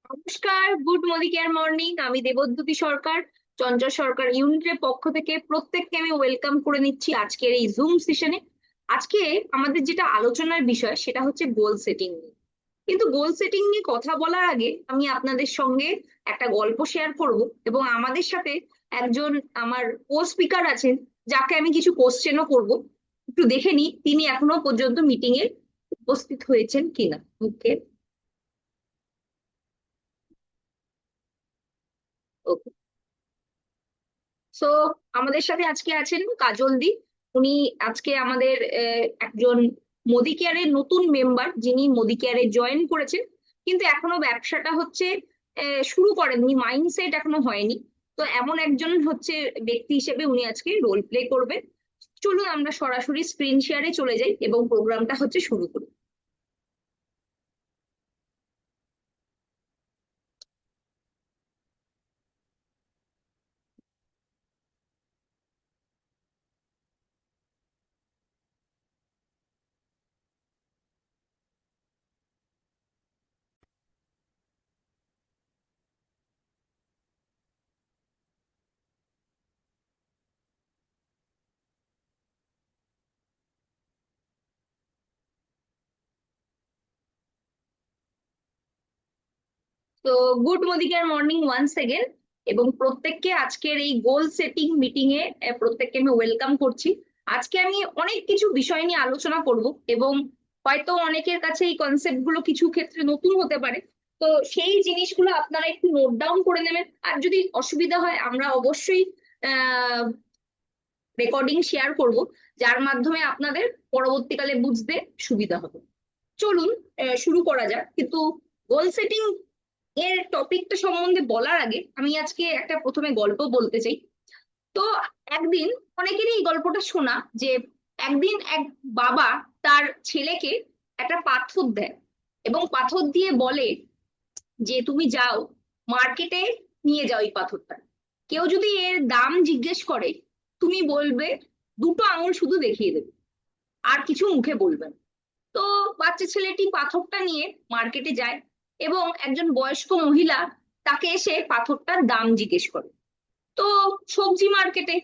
নমস্কার, good Modi care morning. আমি দেবদ্যুতি সরকার, চঞ্চল সরকার ইউনিটের পক্ষ থেকে প্রত্যেককে আমি ওয়েলকাম করে নিচ্ছি আজকের এই জুম সেশনে। আজকে আমাদের যেটা আলোচনার বিষয় সেটা হচ্ছে গোল সেটিং নিয়ে। কিন্তু গোল সেটিং নিয়ে কথা বলার আগে আমি আপনাদের সঙ্গে একটা গল্প শেয়ার করব, এবং আমাদের সাথে একজন আমার কো স্পিকার আছেন, যাকে আমি কিছু কোশ্চেনও করব। একটু দেখে নিই তিনি এখনো পর্যন্ত মিটিং এ উপস্থিত হয়েছেন কিনা। ওকে, ওকে। সো আমাদের সাথে আজকে আছেন কাজল দি। উনি আজকে আমাদের একজন মোদি কেয়ারের নতুন মেম্বার, যিনি মোদি কেয়ারে জয়েন করেছেন, কিন্তু এখনো ব্যবসাটা হচ্ছে শুরু করেননি, মাইন্ডসেট এখনো হয়নি। তো এমন একজন হচ্ছে ব্যক্তি হিসেবে উনি আজকে রোল প্লে করবেন। চলুন আমরা সরাসরি স্ক্রিন শেয়ারে চলে যাই এবং প্রোগ্রামটা হচ্ছে শুরু করি। তো good morning morning once again, এবং প্রত্যেককে আজকের এই গোল সেটিং মিটিং এ প্রত্যেককে আমি ওয়েলকাম করছি। আজকে আমি অনেক কিছু বিষয় নিয়ে আলোচনা করব, এবং হয়তো অনেকের কাছে এই কনসেপ্ট গুলো কিছু ক্ষেত্রে নতুন হতে পারে। তো সেই জিনিসগুলো আপনারা একটু নোট ডাউন করে নেবেন, আর যদি অসুবিধা হয় আমরা অবশ্যই আহ রেকর্ডিং শেয়ার করব, যার মাধ্যমে আপনাদের পরবর্তীকালে বুঝতে সুবিধা হবে। চলুন শুরু করা যাক। কিন্তু গোল সেটিং এর টপিকটা সম্বন্ধে বলার আগে আমি আজকে একটা প্রথমে গল্প বলতে চাই। তো একদিন, অনেকেরই এই গল্পটা শোনা, যে একদিন এক বাবা তার ছেলেকে একটা পাথর দেয়, এবং পাথর দিয়ে বলে যে তুমি যাও মার্কেটে, নিয়ে যাও এই পাথরটা। কেউ যদি এর দাম জিজ্ঞেস করে, তুমি বলবে, দুটো আঙুল শুধু দেখিয়ে দেবে, আর কিছু মুখে বলবে না। তো বাচ্চা ছেলেটি পাথরটা নিয়ে মার্কেটে যায়, এবং একজন বয়স্ক মহিলা তাকে এসে পাথরটার দাম জিজ্ঞেস করে। তো সবজি মার্কেটে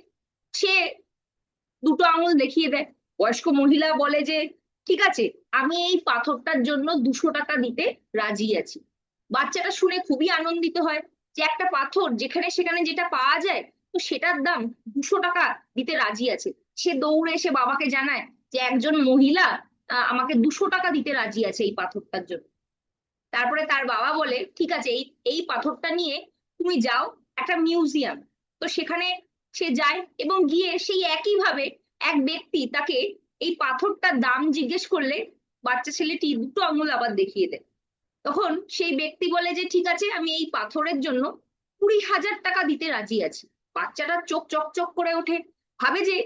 সে দুটো আঙুল দেখিয়ে দেয়। বয়স্ক মহিলা বলে যে ঠিক আছে, আমি এই পাথরটার জন্য 200 টাকা দিতে রাজি আছি। বাচ্চাটা শুনে খুবই আনন্দিত হয়, যে একটা পাথর যেখানে সেখানে যেটা পাওয়া যায়, তো সেটার দাম 200 টাকা দিতে রাজি আছে। সে দৌড়ে এসে বাবাকে জানায় যে একজন মহিলা আমাকে 200 টাকা দিতে রাজি আছে এই পাথরটার জন্য। তারপরে তার বাবা বলে ঠিক আছে, এই এই পাথরটা নিয়ে তুমি যাও একটা মিউজিয়াম। তো সেখানে সে যায়, এবং গিয়ে সেই একই ভাবে এক ব্যক্তি তাকে এই পাথরটার দাম জিজ্ঞেস করলে বাচ্চা ছেলেটি দুটো আঙুল আবার দেখিয়ে দেয়। তখন সেই ব্যক্তি বলে যে ঠিক আছে, আমি এই পাথরের জন্য 20,000 টাকা দিতে রাজি আছি। বাচ্চাটার চোখ চকচক করে ওঠে, ভাবে যে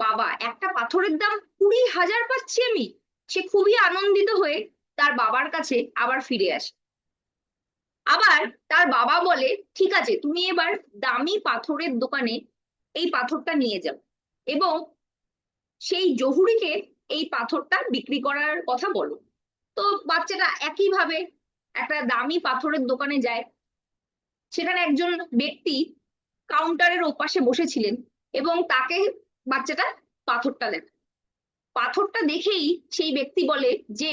বাবা, একটা পাথরের দাম 20,000 পাচ্ছি আমি। সে খুবই আনন্দিত হয়ে তার বাবার কাছে আবার ফিরে আসে। আবার তার বাবা বলে ঠিক আছে, তুমি এবার দামি পাথরের দোকানে এই পাথরটা নিয়ে যাও, এবং সেই জহুরিকে এই পাথরটা বিক্রি করার কথা বলো। তো বাচ্চাটা একইভাবে একটা দামি পাথরের দোকানে যায়। সেখানে একজন ব্যক্তি কাউন্টারের ওপাশে বসেছিলেন, এবং তাকে বাচ্চাটা পাথরটা দেয়। পাথরটা দেখেই সেই ব্যক্তি বলে যে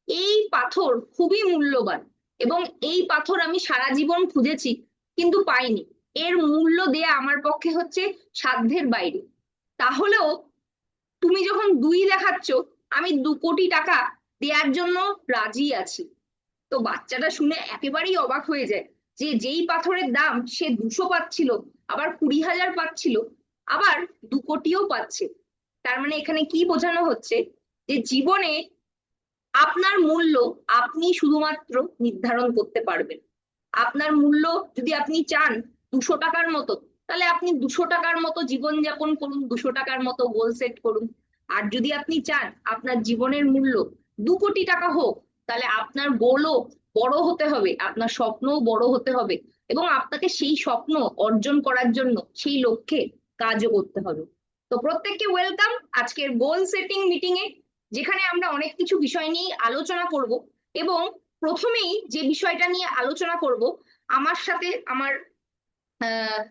এই পাথর খুবই মূল্যবান, এবং এই পাথর আমি সারা জীবন খুঁজেছি কিন্তু পাইনি। এর মূল্য দেয়া আমার পক্ষে হচ্ছে সাধ্যের বাইরে। তাহলেও তুমি যখন দুই দেখাচ্ছ, আমি 2 কোটি টাকা দেওয়ার জন্য রাজি আছি। তো বাচ্চাটা শুনে একেবারেই অবাক হয়ে যায়, যে যেই পাথরের দাম সে 200 পাচ্ছিল, আবার 20,000 পাচ্ছিল, আবার 2 কোটিও পাচ্ছে। তার মানে এখানে কি বোঝানো হচ্ছে, যে জীবনে আপনার মূল্য আপনি শুধুমাত্র নির্ধারণ করতে পারবেন। আপনার মূল্য যদি আপনি চান 200 টাকার মতো, তাহলে আপনি 200 টাকার মতো জীবনযাপন করুন, 200 টাকার মতো গোল সেট করুন। আর যদি আপনি চান আপনার জীবনের মূল্য 2 কোটি টাকা হোক, তাহলে আপনার গোলও বড় হতে হবে, আপনার স্বপ্নও বড় হতে হবে, এবং আপনাকে সেই স্বপ্ন অর্জন করার জন্য সেই লক্ষ্যে কাজও করতে হবে। তো প্রত্যেককে ওয়েলকাম আজকের গোল সেটিং মিটিং এ, যেখানে আমরা অনেক কিছু বিষয় নিয়ে আলোচনা করব, এবং প্রথমেই যে বিষয়টা নিয়ে আলোচনা করব, আমার সাথে আমার আহ,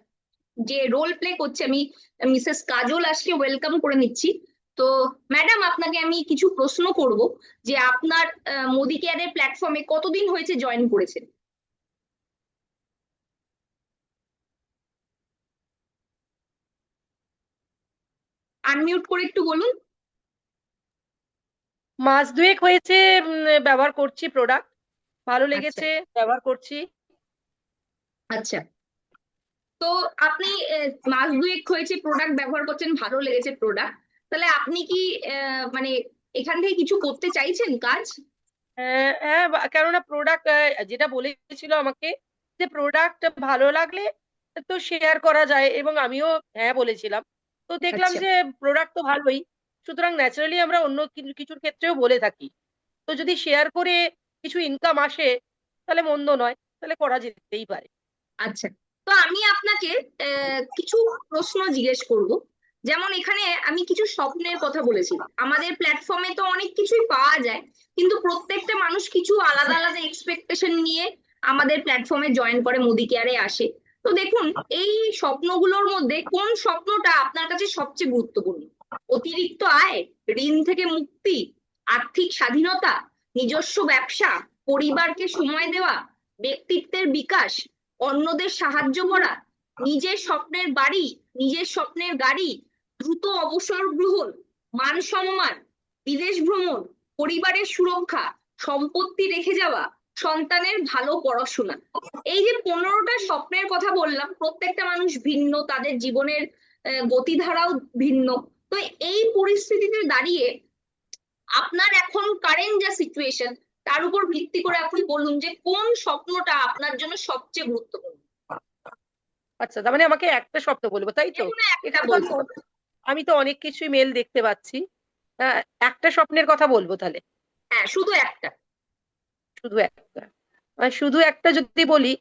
যে রোল প্লে করছে, আমি মিসেস কাজল আজকে ওয়েলকাম করে নিচ্ছি। তো ম্যাডাম, আপনাকে আমি কিছু প্রশ্ন করব যে আপনার মোদি কেয়ারের প্ল্যাটফর্মে কতদিন হয়েছে জয়েন করেছেন? আনমিউট করে একটু বলুন। মাস দুয়েক হয়েছে ব্যবহার করছি প্রোডাক্ট। ভালো আচ্ছা, লেগেছে, ব্যবহার করছি। আচ্ছা। তো আপনি মাস দুয়েক হয়েছে প্রোডাক্ট ব্যবহার করছেন, ভালো লেগেছে প্রোডাক্ট, তাহলে আপনি কি মানে এখান থেকে কিছু করতে চাইছেন কাজ? হ্যাঁ, কেননা প্রোডাক্ট যেটা বলেছিল আমাকে, যে প্রোডাক্ট ভালো লাগলে তো শেয়ার করা যায়, এবং আমিও হ্যাঁ বলেছিলাম। তো দেখলাম আচ্ছা, যে প্রোডাক্ট তো ভালোই, সুতরাং ন্যাচারালি আমরা অন্য কিছুর ক্ষেত্রেও বলে থাকি। তো যদি শেয়ার করে কিছু ইনকাম আসে তাহলে মন্দ নয়, তাহলে করা যেতেই পারে। আচ্ছা। তো আমি আপনাকে কিছু প্রশ্ন জিজ্ঞেস করব। যেমন এখানে আমি কিছু স্বপ্নের কথা বলেছি। আমাদের প্ল্যাটফর্মে তো অনেক কিছুই পাওয়া যায়, কিন্তু প্রত্যেকটা মানুষ কিছু আলাদা আলাদা এক্সপেকটেশন নিয়ে আমাদের প্ল্যাটফর্মে জয়েন করে, মোদি কেয়ারে আসে। তো দেখুন, এই স্বপ্নগুলোর মধ্যে কোন স্বপ্নটা আপনার কাছে সবচেয়ে গুরুত্বপূর্ণ? অতিরিক্ত আয়, ঋণ থেকে মুক্তি, আর্থিক স্বাধীনতা, নিজস্ব ব্যবসা, পরিবারকে সময় দেওয়া, ব্যক্তিত্বের বিকাশ, অন্যদের সাহায্য করা, নিজের স্বপ্নের বাড়ি, নিজের স্বপ্নের গাড়ি, দ্রুত অবসর গ্রহণ, মান সম্মান, বিদেশ ভ্রমণ, পরিবারের সুরক্ষা, সম্পত্তি রেখে যাওয়া, সন্তানের ভালো পড়াশোনা। এই যে 15টা স্বপ্নের কথা বললাম, প্রত্যেকটা মানুষ ভিন্ন, তাদের জীবনের গতিধারাও ভিন্ন। তো এই পরিস্থিতিতে দাঁড়িয়ে আপনার এখন কারেন্ট যা সিচুয়েশন, তার উপর ভিত্তি করে আপনি বলুন যে কোন স্বপ্নটা আপনার জন্য সবচেয়ে গুরুত্বপূর্ণ। আচ্ছা, তার মানে আমাকে একটা স্বপ্ন বলবো, তাই যে তো? কোনো একটা এখানে তো বলতে পারবেন। আমি তো অনেক কিছুই মেল দেখতে পাচ্ছি। একটা স্বপ্নের কথা বলবো তাহলে? হ্যাঁ, শুধু একটা। শুধু একটা? শুধু একটা যদি বলি,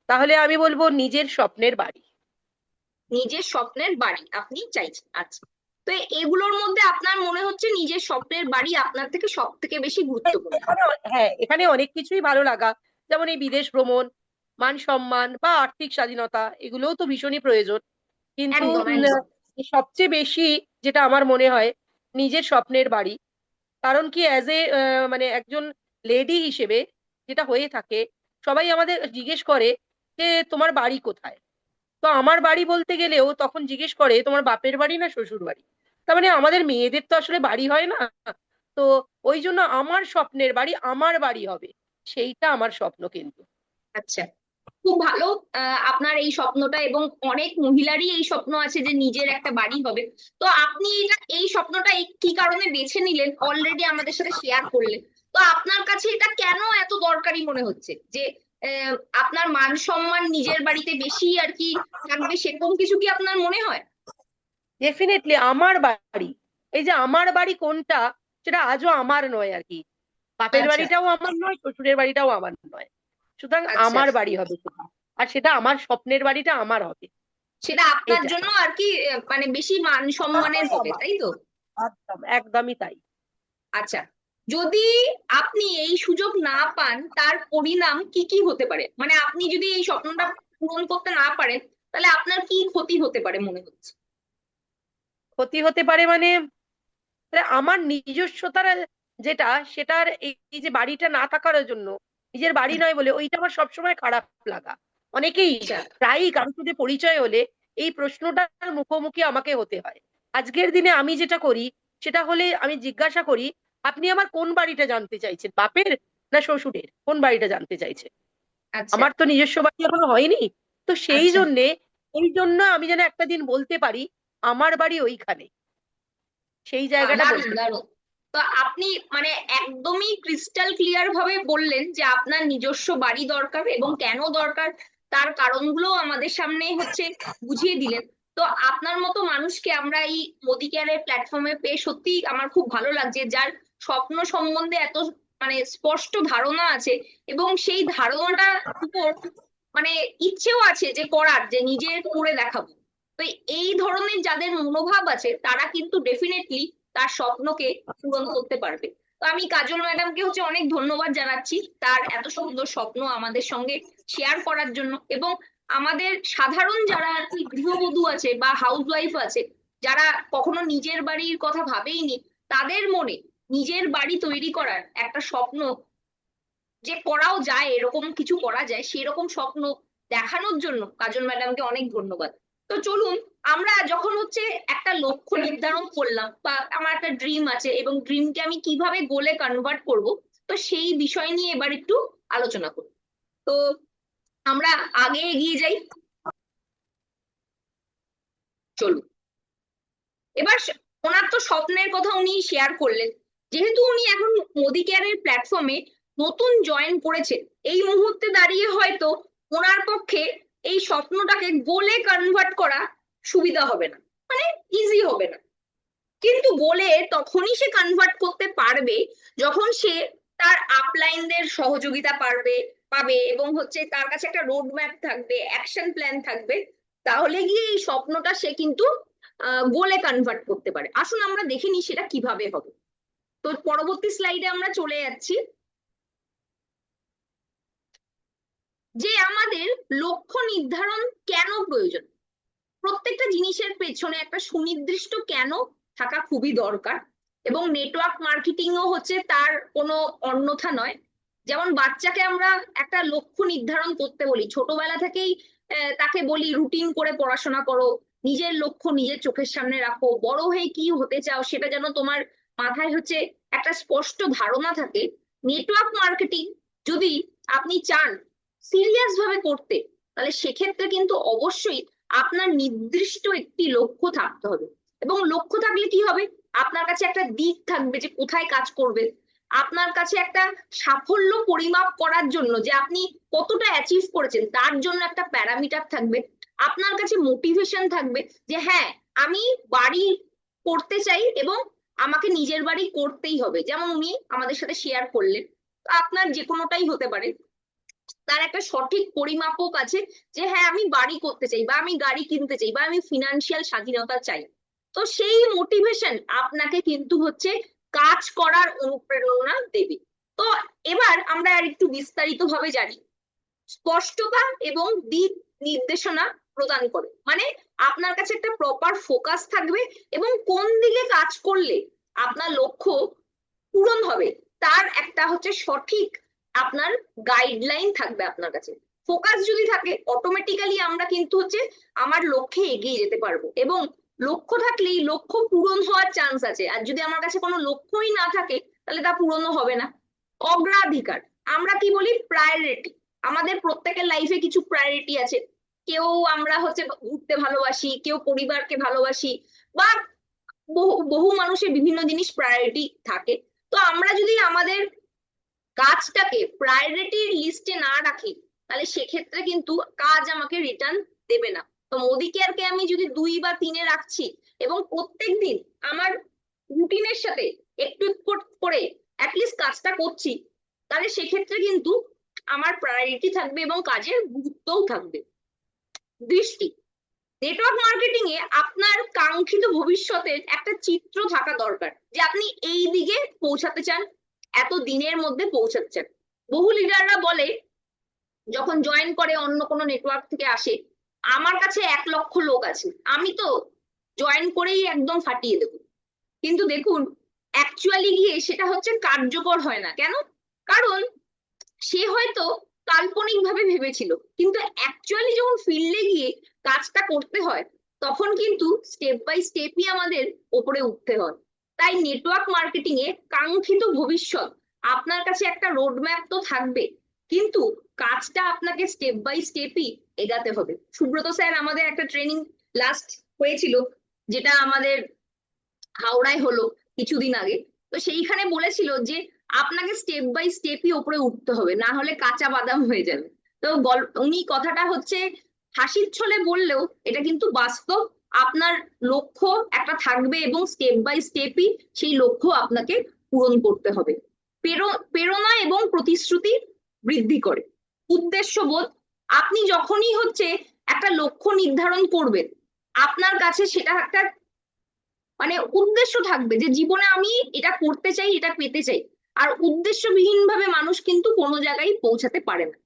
তাহলে আমি বলবো নিজের স্বপ্নের বাড়ি। নিজের স্বপ্নের বাড়ি আপনি চাইছেন, আচ্ছা। তো এগুলোর মধ্যে আপনার মনে হচ্ছে নিজের স্বপ্নের বাড়ি আপনার থেকে সব থেকে বেশি গুরুত্বপূর্ণ? হ্যাঁ, এখানে অনেক কিছুই ভালো লাগা, যেমন এই বিদেশ ভ্রমণ, মান সম্মান বা আর্থিক স্বাধীনতা, এগুলোও তো ভীষণই প্রয়োজন। কিন্তু একদম, একদম। সবচেয়ে বেশি যেটা আমার মনে হয়, নিজের স্বপ্নের বাড়ি। কারণ কি, অ্যাজ এ মানে একজন লেডি হিসেবে যেটা হয়ে থাকে, সবাই আমাদের জিজ্ঞেস করে যে তোমার বাড়ি কোথায়। তো আমার বাড়ি বলতে গেলেও তখন জিজ্ঞেস করে তোমার বাপের বাড়ি না শ্বশুর বাড়ি। তার মানে আমাদের মেয়েদের তো আসলে বাড়ি হয় না। তো ওই জন্য আমার স্বপ্নের বাড়ি আমার বাড়ি হবে, সেইটা আমার স্বপ্ন কিন্তু। আচ্ছা, খুব ভালো। আপনার এই স্বপ্নটা, এবং অনেক মহিলারই এই স্বপ্ন আছে যে নিজের একটা বাড়ি হবে। তো আপনি এই স্বপ্নটা কি কারণে বেছে নিলেন অলরেডি আমাদের সাথে শেয়ার করলেন। তো আপনার কাছে এটা কেন এত দরকারি মনে হচ্ছে যে আহ, আপনার মান সম্মান নিজের বাড়িতে বেশি আর কি থাকবে, সেরকম কিছু কি আপনার মনে হয়? ডেফিনেটলি আমার বাড়ি, এই যে আমার বাড়ি কোনটা, সেটা আজও আমার নয় আর কি। বাপের আচ্ছা, বাড়িটাও আমার নয়, শ্বশুরের বাড়িটাও আমার নয়। সুতরাং আচ্ছা। আমার বাড়ি হবে সেটা। আর সেটা আমার স্বপ্নের বাড়িটা আমার হবে। সেটা আপনার এইটা জন্য আর কি মানে বেশি মান সম্মানের হবে, আমার, তাই তো? একদম একদমই তাই। আচ্ছা, যদি আপনি এই সুযোগ না পান, তার পরিণাম কি কি হতে পারে? মানে আপনি যদি এই স্বপ্নটা পূরণ করতে না পারেন, তাহলে আপনার কি ক্ষতি হতে পারে মনে হচ্ছে? ক্ষতি হতে পারে মানে, তাহলে আমার নিজস্বতার যেটা, সেটার এই যে বাড়িটা না থাকার জন্য, নিজের বাড়ি নয় বলে ওইটা আমার সবসময় খারাপ লাগা। অনেকেই, আচ্ছা, প্রায়ই কারোর সাথে পরিচয় হলে এই প্রশ্নটার মুখোমুখি আমাকে হতে হয়। আজকের দিনে আমি যেটা করি, সেটা হলে আমি জিজ্ঞাসা করি, আপনি আমার কোন বাড়িটা জানতে চাইছেন, বাপের না শ্বশুরের, কোন বাড়িটা জানতে চাইছেন? আচ্ছা, আমার তো নিজস্ব বাড়ি এখনো হয়নি। তো সেই আচ্ছা। জন্যে, এই জন্য আমি যেন একটা দিন বলতে পারি আমার বাড়ি ওইখানে, সেই বাহ, জায়গাটা দারুণ, বলতে পারি। দারুণ। তো আপনি মানে একদমই ক্রিস্টাল ক্লিয়ার ভাবে বললেন যে আপনার নিজস্ব বাড়ি দরকার এবং কেন দরকার, তার কারণগুলো আমাদের সামনে হচ্ছে বুঝিয়ে দিলেন। তো আপনার মতো মানুষকে আমরা এই মোদি কেয়ারের প্ল্যাটফর্মে পেয়ে সত্যি আমার খুব ভালো লাগছে, যার স্বপ্ন সম্বন্ধে এত মানে স্পষ্ট ধারণা আছে, এবং সেই ধারণাটার উপর মানে ইচ্ছেও আছে যে করার, যে নিজের করে দেখাবো। তো এই ধরনের যাদের মনোভাব আছে, তারা কিন্তু ডেফিনেটলি তার স্বপ্নকে পূরণ করতে পারবে। তো তো আমি কাজল ম্যাডামকে অনেক ধন্যবাদ জানাচ্ছি তার এত সুন্দর স্বপ্ন আমাদের সঙ্গে শেয়ার করার জন্য। এবং আমাদের সাধারণ যারা আর কি গৃহবধূ আছে বা হাউস ওয়াইফ আছে, যারা কখনো নিজের বাড়ির কথা ভাবেইনি, তাদের মনে নিজের বাড়ি তৈরি করার একটা স্বপ্ন, যে করাও যায়, এরকম কিছু করা যায় সেরকম স্বপ্ন দেখানোর জন্য কাজল ম্যাডামকে অনেক ধন্যবাদ। তো চলুন, আমরা যখন একটা লক্ষ্য নির্ধারণ করলাম বা আমার একটা ড্রিম আছে এবং ড্রিমকে আমি কিভাবে গোলে কনভার্ট করব, তো সেই বিষয় নিয়ে এবার একটু আলোচনা করব। তো আমরা আগে এগিয়ে যাই, চলুন। এবার ওনার তো স্বপ্নের কথা উনি শেয়ার করলেন। যেহেতু উনি এখন মোদি কেয়ারের প্ল্যাটফর্মে নতুন জয়েন করেছেন, এই মুহূর্তে দাঁড়িয়ে হয়তো ওনার পক্ষে এই স্বপ্নটাকে গোলে কনভার্ট করা সুবিধা হবে না, মানে ইজি হবে না। কিন্তু গোলে তখনই সে কনভার্ট করতে পারবে যখন সে তার আপলাইনদের সহযোগিতা পাবে এবং তার কাছে একটা রোড ম্যাপ থাকবে, অ্যাকশন প্ল্যান থাকবে। তাহলে গিয়ে এই স্বপ্নটা সে কিন্তু গোলে কনভার্ট করতে পারে। আসুন আমরা দেখে নিই সেটা কিভাবে হবে। তো পরবর্তী স্লাইডে আমরা চলে যাচ্ছি, যে আমাদের লক্ষ্য নির্ধারণ কেন প্রয়োজন। প্রত্যেকটা জিনিসের পেছনে একটা সুনির্দিষ্ট কেন থাকা খুবই দরকার, এবং নেটওয়ার্ক মার্কেটিংও তার কোনো অন্যথা নয়। যেমন বাচ্চাকে আমরা একটা লক্ষ্য নির্ধারণ করতে বলি ছোটবেলা থেকেই, তাকে বলি রুটিন করে পড়াশোনা করো, নিজের লক্ষ্য নিজের চোখের সামনে রাখো, বড় হয়ে কি হতে চাও সেটা যেন তোমার মাথায় একটা স্পষ্ট ধারণা থাকে। নেটওয়ার্ক মার্কেটিং যদি আপনি চান সিরিয়াস ভাবে করতে, তাহলে সেক্ষেত্রে কিন্তু অবশ্যই আপনার নির্দিষ্ট একটি লক্ষ্য থাকতে হবে। এবং লক্ষ্য থাকলে কি হবে, আপনার কাছে একটা দিক থাকবে যে কোথায় কাজ করবে। আপনার কাছে একটা সাফল্য পরিমাপ করার জন্য যে আপনি কতটা অ্যাচিভ করেছেন তার জন্য একটা প্যারামিটার থাকবে। আপনার কাছে মোটিভেশন থাকবে যে হ্যাঁ, আমি বাড়ি করতে চাই এবং আমাকে নিজের বাড়ি করতেই হবে, যেমন উনি আমাদের সাথে শেয়ার করলেন। আপনার যে কোনোটাই হতে পারে, তার একটা সঠিক পরিমাপক আছে যে হ্যাঁ, আমি বাড়ি করতে চাই বা আমি গাড়ি কিনতে চাই বা আমি ফিনান্সিয়াল স্বাধীনতা চাই। তো সেই মোটিভেশন আপনাকে কিন্তু কাজ করার অনুপ্রেরণা দেবে। তো এবার আমরা আর একটু বিস্তারিত ভাবে জানি। স্পষ্টতা এবং দিক নির্দেশনা প্রদান করে, মানে আপনার কাছে একটা প্রপার ফোকাস থাকবে এবং কোন দিকে কাজ করলে আপনার লক্ষ্য পূরণ হবে তার একটা সঠিক আপনার গাইডলাইন থাকবে আপনার কাছে। ফোকাস যদি থাকে, অটোমেটিক্যালি আমরা কিন্তু আমার লক্ষ্যে এগিয়ে যেতে পারবো। এবং লক্ষ্য থাকলেই লক্ষ্য পূরণ হওয়ার চান্স আছে, আর যদি আমার কাছে কোনো লক্ষ্যই না থাকে তাহলে তা পূরণও হবে না। অগ্রাধিকার, আমরা কি বলি প্রায়োরিটি। আমাদের প্রত্যেকের লাইফে কিছু প্রায়োরিটি আছে। কেউ আমরা ঘুরতে ভালোবাসি, কেউ পরিবারকে ভালোবাসি, বা বহু বহু মানুষের বিভিন্ন জিনিস প্রায়োরিটি থাকে। তো আমরা যদি আমাদের কাজটাকে প্রায়োরিটির লিস্টে না রাখি, তাহলে সেক্ষেত্রে কিন্তু কাজ আমাকে রিটার্ন দেবে না। তো মোদি কেয়ারকে আমি যদি 2 বা 3-এ রাখছি এবং প্রত্যেকদিন আমার রুটিনের সাথে একটু একটু করে অ্যাটলিস্ট কাজটা করছি, তাহলে সেক্ষেত্রে কিন্তু আমার প্রায়োরিটি থাকবে এবং কাজের গুরুত্বও থাকবে। দৃষ্টি, নেটওয়ার্ক মার্কেটিং এ আপনার কাঙ্ক্ষিত ভবিষ্যতের একটা চিত্র থাকা দরকার, যে আপনি এই দিকে পৌঁছাতে চান, এত দিনের মধ্যে পৌঁছাতে চান। বহু লিডাররা বলে, যখন জয়েন করে অন্য কোনো নেটওয়ার্ক থেকে আসে, আমার কাছে 1 লক্ষ লোক আছে, আমি তো জয়েন করেই একদম ফাটিয়ে দেবো। কিন্তু দেখুন, অ্যাকচুয়ালি গিয়ে সেটা কার্যকর হয় না। কেন? কারণ সে হয়তো কাল্পনিক ভাবে ভেবেছিল, কিন্তু অ্যাকচুয়ালি যখন ফিল্ডে গিয়ে কাজটা করতে হয়, তখন কিন্তু স্টেপ বাই স্টেপই আমাদের ওপরে উঠতে হয়। তাই নেটওয়ার্ক মার্কেটিং এ কাঙ্ক্ষিত ভবিষ্যৎ, আপনার কাছে একটা রোড ম্যাপ তো থাকবে, কিন্তু কাজটা আপনাকে স্টেপ বাই স্টেপই এগাতে হবে। সুব্রত স্যার আমাদের একটা ট্রেনিং লাস্ট হয়েছিল, যেটা আমাদের হাওড়ায় হলো কিছুদিন আগে। তো সেইখানে বলেছিল যে আপনাকে স্টেপ বাই স্টেপই ওপরে উঠতে হবে, না হলে কাঁচা বাদাম হয়ে যাবে। তো উনি কথাটা হাসির ছলে বললেও এটা কিন্তু বাস্তব। আপনার লক্ষ্য একটা থাকবে এবং স্টেপ বাই স্টেপই সেই লক্ষ্য আপনাকে পূরণ করতে হবে। প্রেরণা এবং প্রতিশ্রুতি বৃদ্ধি করে। উদ্দেশ্যবোধ, আপনি যখনই একটা লক্ষ্য নির্ধারণ করবেন, আপনার কাছে সেটা একটা উদ্দেশ্য থাকবে যে জীবনে আমি এটা করতে চাই, এটা পেতে চাই। আর উদ্দেশ্যবিহীন ভাবে মানুষ কিন্তু কোনো জায়গায় পৌঁছাতে পারে না।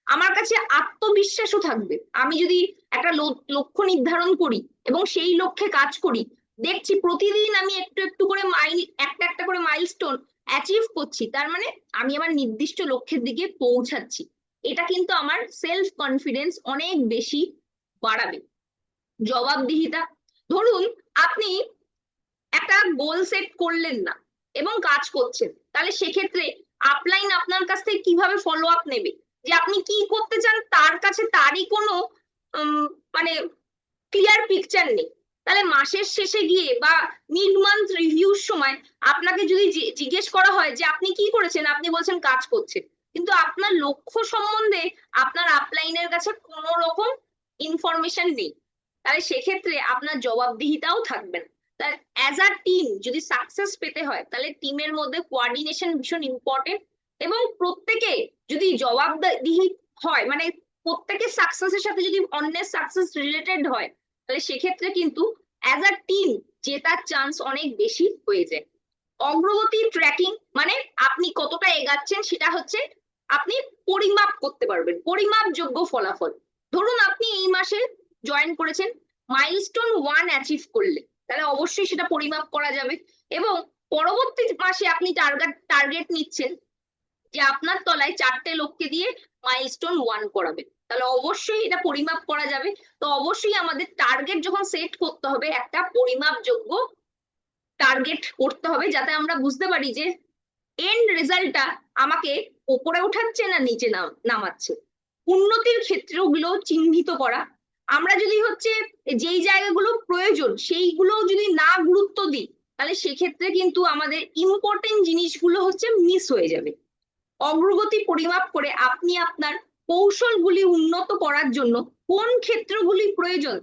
আমার কাছে আত্মবিশ্বাসও থাকবে। আমি যদি একটা লক্ষ্য নির্ধারণ করি এবং সেই লক্ষ্যে কাজ করি, দেখছি প্রতিদিন আমি একটু একটু করে একটা একটা করে মাইলস্টোন অ্যাচিভ করছি, তার মানে আমি আমার নির্দিষ্ট লক্ষ্যের দিকে পৌঁছাচ্ছি। এটা কিন্তু আমার সেলফ কনফিডেন্স অনেক বেশি বাড়াবে। জবাবদিহিতা, ধরুন আপনি একটা গোল সেট করলেন না এবং কাজ করছেন, তাহলে সেক্ষেত্রে আপলাইন আপনার কাছ থেকে কিভাবে ফলো আপ নেবে? যে আপনি কি করতে চান তার কাছে তারই কোনো উম, মানে ক্লিয়ার পিকচার নেই। তাহলে মাসের শেষে গিয়ে বা মিড মান্থ রিভিউর সময় আপনাকে যদি জিজ্ঞেস করা হয় যে আপনি কি করেছেন, আপনি বলছেন কাজ করছেন, কিন্তু আপনার লক্ষ্য সম্বন্ধে আপনার আপলাইনের কাছে কোনো রকম ইনফরমেশন নেই, তাহলে সেক্ষেত্রে আপনার জবাবদিহিতাও থাকবে না। তাই অ্যাজ আ টিম যদি সাকসেস পেতে হয়, তাহলে টিমের মধ্যে কোঅর্ডিনেশন ভীষণ ইম্পর্টেন্ট। এবং প্রত্যেকে যদি জবাবদিহি হয়, মানে প্রত্যেকের সাকসেসের সাথে যদি অন্যের সাকসেস রিলেটেড হয়, তাহলে সেক্ষেত্রে কিন্তু অ্যাজ আ টিম জেতার চান্স অনেক বেশি হয়ে যায়। অগ্রগতি ট্র্যাকিং, মানে আপনি কতটা এগাচ্ছেন সেটা হচ্ছে আপনি পরিমাপ করতে পারবেন, পরিমাপযোগ্য ফলাফল। ধরুন আপনি এই মাসে জয়েন করেছেন, মাইলস্টোন 1 অ্যাচিভ করলে, তাহলে অবশ্যই সেটা পরিমাপ করা যাবে। এবং পরবর্তী মাসে আপনি টার্গেট নিচ্ছেন যে আপনার তলায় 4টে লোককে দিয়ে মাইলস্টোন 1 করাবে, তাহলে অবশ্যই এটা পরিমাপ করা যাবে। তো অবশ্যই আমাদের টার্গেট যখন সেট করতে হবে, একটা পরিমাপযোগ্য টার্গেট করতে হবে, যাতে আমরা বুঝতে পারি যে এন্ড রেজাল্টটা আমাকে ওপরে উঠাচ্ছে না নিচে নামাচ্ছে। উন্নতির ক্ষেত্রগুলো চিহ্নিত করা, আমরা যদি হচ্ছে যেই জায়গাগুলো প্রয়োজন সেইগুলো যদি না গুরুত্ব দিই, তাহলে সেক্ষেত্রে কিন্তু আমাদের ইম্পর্টেন্ট জিনিসগুলো হচ্ছে মিস হয়ে যাবে। অগ্রগতি পরিমাপ করে আপনি আপনার কৌশলগুলি উন্নত করার জন্য কোন ক্ষেত্রগুলি প্রয়োজন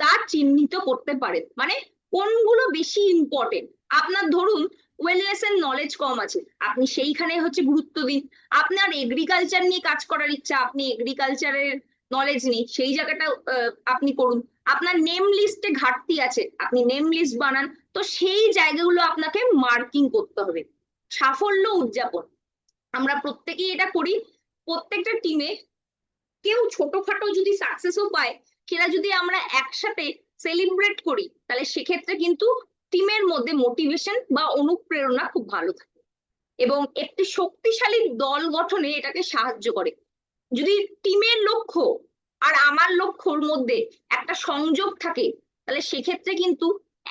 তা চিহ্নিত করতে পারেন, মানে কোনগুলো বেশি ইম্পর্টেন্ট। আপনার ধরুন ওয়েলনেস এর নলেজ কম আছে, আপনি সেইখানে হচ্ছে গুরুত্ব দিন। আপনার এগ্রিকালচার নিয়ে কাজ করার ইচ্ছা, আপনি এগ্রিকালচারের নলেজ নেই, সেই জায়গাটা আপনি করুন। আপনার নেম লিস্টে ঘাটতি আছে, আপনি নেম লিস্ট বানান। তো সেই জায়গাগুলো আপনাকে মার্কিং করতে হবে। সাফল্য উদযাপন, আমরা প্রত্যেকেই এটা করি, প্রত্যেকটা টিমে কেউ ছোটখাটো যদি সাকসেসও পায়, সেটা যদি আমরা একসাথে সেলিব্রেট করি, তাহলে সেক্ষেত্রে কিন্তু টিমের মধ্যে মোটিভেশন বা অনুপ্রেরণা খুব ভালো থাকে এবং একটি শক্তিশালী দল গঠনে এটাকে সাহায্য করে। যদি টিমের লক্ষ্য আর আমার লক্ষ্যর মধ্যে একটা সংযোগ থাকে, তাহলে সেক্ষেত্রে কিন্তু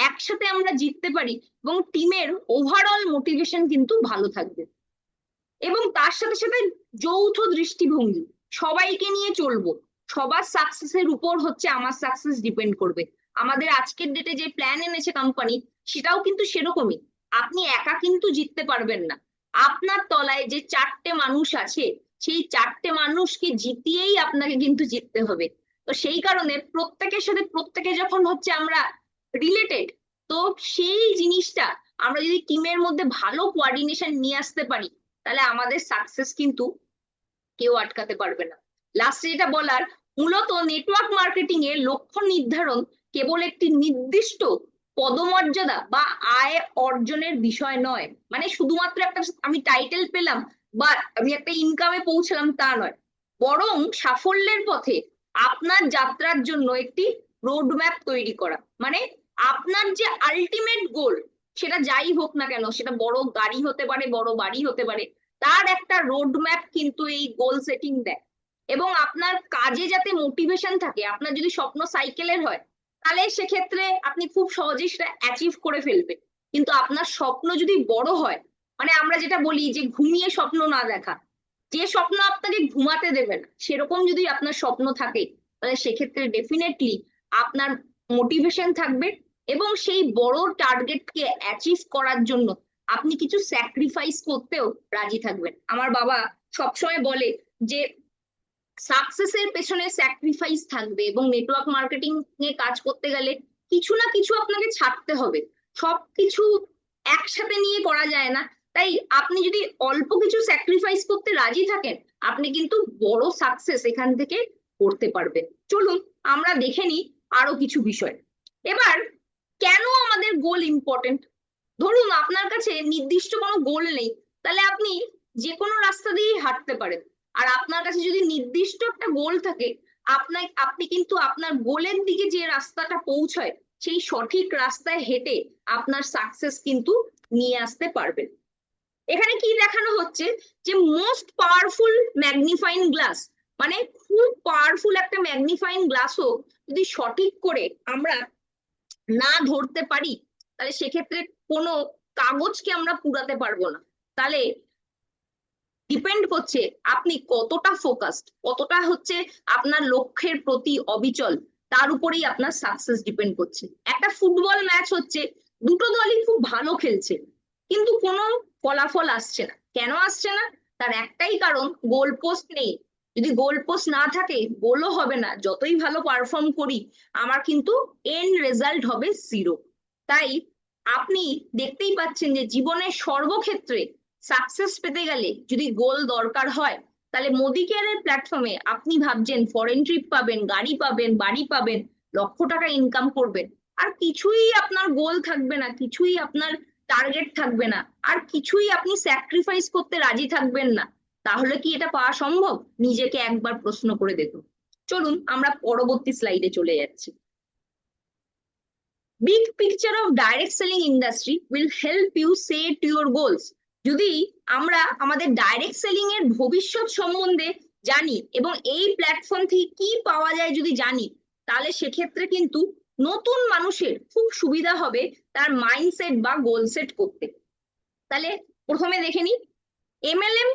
একসাথে আমরা জিততে পারি এবং টিমের ওভারঅল মোটিভেশন কিন্তু ভালো থাকবে। এবং তার সাথে সাথে যৌথ দৃষ্টিভঙ্গি, সবাইকে নিয়ে চলবো, সবার সাকসেসের উপর হচ্ছে আমার সাকসেস ডিপেন্ড করবে। আমাদের আজকের ডেটে যে প্ল্যান এনেছে কোম্পানি, সেটাও কিন্তু সেরকমই। আপনি একা কিন্তু জিততে পারবেন না, আপনার তলায় যে 4টে মানুষ আছে, সেই 4টে মানুষকে জিতিয়েই আপনাকে কিন্তু জিততে হবে। তো সেই কারণে প্রত্যেকের সাথে প্রত্যেকে যখন হচ্ছে আমরা রিলেটেড, তো সেই জিনিসটা আমরা যদি টিমের মধ্যে ভালো কোঅর্ডিনেশন নিয়ে আসতে পারি, তাহলে আমাদের সাকসেস কিন্তু কেউ আটকাতে পারবে না। লাস্টে যেটা বলার, মূলত নেটওয়ার্ক মার্কেটিং এর লক্ষ্য নির্ধারণ কেবল একটি নির্দিষ্ট পদমর্যাদা বা আয় অর্জনের বিষয় নয়, মানে শুধুমাত্র একটা আমি টাইটেল পেলাম বা আমি একটা ইনকামে পৌঁছলাম তা নয়, বরং সাফল্যের পথে আপনার যাত্রার জন্য একটি রোড ম্যাপ তৈরি করা। মানে আপনার যে আলটিমেট গোল, সেটা যাই হোক না কেন, সেটা বড় গাড়ি হতে পারে, বড় বাড়ি হতে পারে, তার একটা রোড ম্যাপ কিন্তু এই গোল সেটিং দেয়। এবং আপনার কাজে যাতে মোটিভেশন থাকে, আপনার যদি স্বপ্ন সাইকেলের হয়, তাহলে সেক্ষেত্রে আপনি খুব সহজেই সেটা অ্যাচিভ করে ফেলবেন। কিন্তু আপনার স্বপ্ন যদি বড় হয়, মানে আমরা যেটা বলি যে ঘুমিয়ে স্বপ্ন না দেখা, যে স্বপ্ন আপনাকে ঘুমাতে দেবে না, সেরকম যদি আপনার স্বপ্ন থাকে, তাহলে সেক্ষেত্রে ডেফিনেটলি আপনার মোটিভেশন থাকবে এবং সেই বড় টার্গেটকে অ্যাচিভ করার জন্য আপনি কিছু স্যাক্রিফাইস করতেও রাজি থাকবেন। আমার বাবা সবসময় বলে যে সাকসেসের পেছনে স্যাক্রিফাইস থাকবে এবং নেটওয়ার্ক মার্কেটিং নিয়ে কাজ করতে গেলে কিছু না কিছু আপনাকে ছাড়তে হবে, সবকিছু একসাথে নিয়ে করা যায় না। তাই আপনি যদি অল্প কিছু স্যাক্রিফাইস করতে রাজি থাকেন, আপনি কিন্তু বড় সাকসেস এখান থেকে করতে পারবেন। চলুন আমরা দেখে নিই আরো কিছু বিষয়। এবার কেন আমাদের গোল ইম্পর্টেন্ট? ধরুন আপনার কাছে নির্দিষ্ট কোনো গোল নেই, তাহলে আপনি যে কোনো রাস্তা দিয়েই হাঁটতে পারেন। আর আপনার কাছে যদি নির্দিষ্ট একটা গোল থাকে, আপনি কিন্তু আপনার গোলের দিকে যে রাস্তাটা পৌঁছায় সেই সঠিক রাস্তায় হেঁটে আপনার সাকসেস কিন্তু নিয়ে আসতে পারবেন। এখানে কি দেখানো হচ্ছে যে মোস্ট পাওয়ারফুল ম্যাগনিফাইং গ্লাস, মানে খুব পাওয়ারফুল একটা ম্যাগনিফাইং গ্লাসও যদি সঠিক করে আমরা না ধরতে পারি, তাহলে সেক্ষেত্রে কোনো কাগজকে আমরা পুরাতে পারবো না। তাহলে ডিপেন্ড করছে আপনি কতটা ফোকাসড, কতটা হচ্ছে আপনার লক্ষ্যের প্রতি অবিচল, তার উপরেই আপনার সাকসেস ডিপেন্ড করছে। একটা ফুটবল ম্যাচ হচ্ছে, দুটো দলই খুব ভালো খেলছে, কিন্তু কোনো ফলাফল আসছে না। কেন আসছে না? তার একটাই কারণ, গোল পোস্ট নেই। যদি গোল পোস্ট না থাকে, গোলও হবে না। যতই ভালো পারফর্ম করি, আমার কিন্তু এন্ড রেজাল্ট হবে জিরো। তাই আপনি দেখতেই পাচ্ছেন যে জীবনের সর্বক্ষেত্রে সাকসেস পেতে গেলে যদি গোল দরকার হয়, তাহলে মোদি কেয়ারের প্ল্যাটফর্মে আপনি ভাবছেন ফরেন ট্রিপ পাবেন, গাড়ি পাবেন, বাড়ি পাবেন, লক্ষ টাকা ইনকাম করবেন, আর কিছুই আপনার গোল থাকবে না, কিছুই আপনার টার্গেট থাকবে না, আর কিছুই আপনি স্যাক্রিফাইস করতে রাজি থাকবেন না, তাহলে কি এটা পাওয়া সম্ভব? নিজেকে একবার প্রশ্ন করে দেখুন। চলুন আমরা পরবর্তী স্লাইডে চলে যাচ্ছি। Big picture of direct selling industry will help you say to your goals. যদি আমরা আমাদের ডাইরেক্ট সেলিং এর ভবিষ্যৎ সম্বন্ধে জানি এবং এই প্ল্যাটফর্ম থেকে কি পাওয়া যায় যদি জানি, তাহলে সেক্ষেত্রে কিন্তু নতুন মানুষের খুব সুবিধা হবে তার মাইন্ডসেট বা গোল সেট করতে। তাহলে প্রথমে দেখে নি, MLM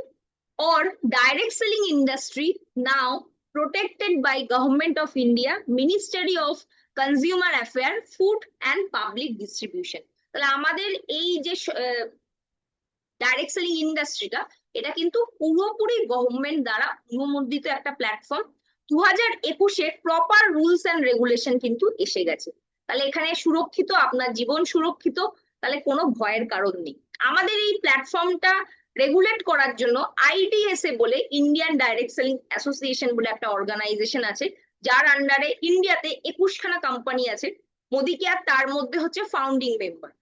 or direct selling industry now protected by Government of India, Ministry of Consumer Affairs, Food and Public Distribution. তাহলে আমাদের এই যে ডাইরেক্ট সেলিং ইন্ডাস্ট্রিটা, এটা কিন্তু পুরোপুরি গভর্নমেন্ট দ্বারা অনুমোদিত একটা প্ল্যাটফর্ম। 2021-এ প্রপার রুলস এন্ড রেগুলেশন কিন্তু এসে গেছে। তাহলে এখানে সুরক্ষিত, আপনার জীবন সুরক্ষিত, তাহলে কোনো ভয়ের কারণ নেই। আমাদের এই প্ল্যাটফর্মটা রেগুলেট করার জন্য IDSA বলে, ইন্ডিয়ান ডাইরেক্ট সেলিং অ্যাসোসিয়েশন বলে একটা অর্গানাইজেশন আছে, যার আন্ডারে ইন্ডিয়াতে 21খানা কোম্পানি আছে। মোদি কেয়ার তার মধ্যে হচ্ছে ফাউন্ডিং মেম্বার।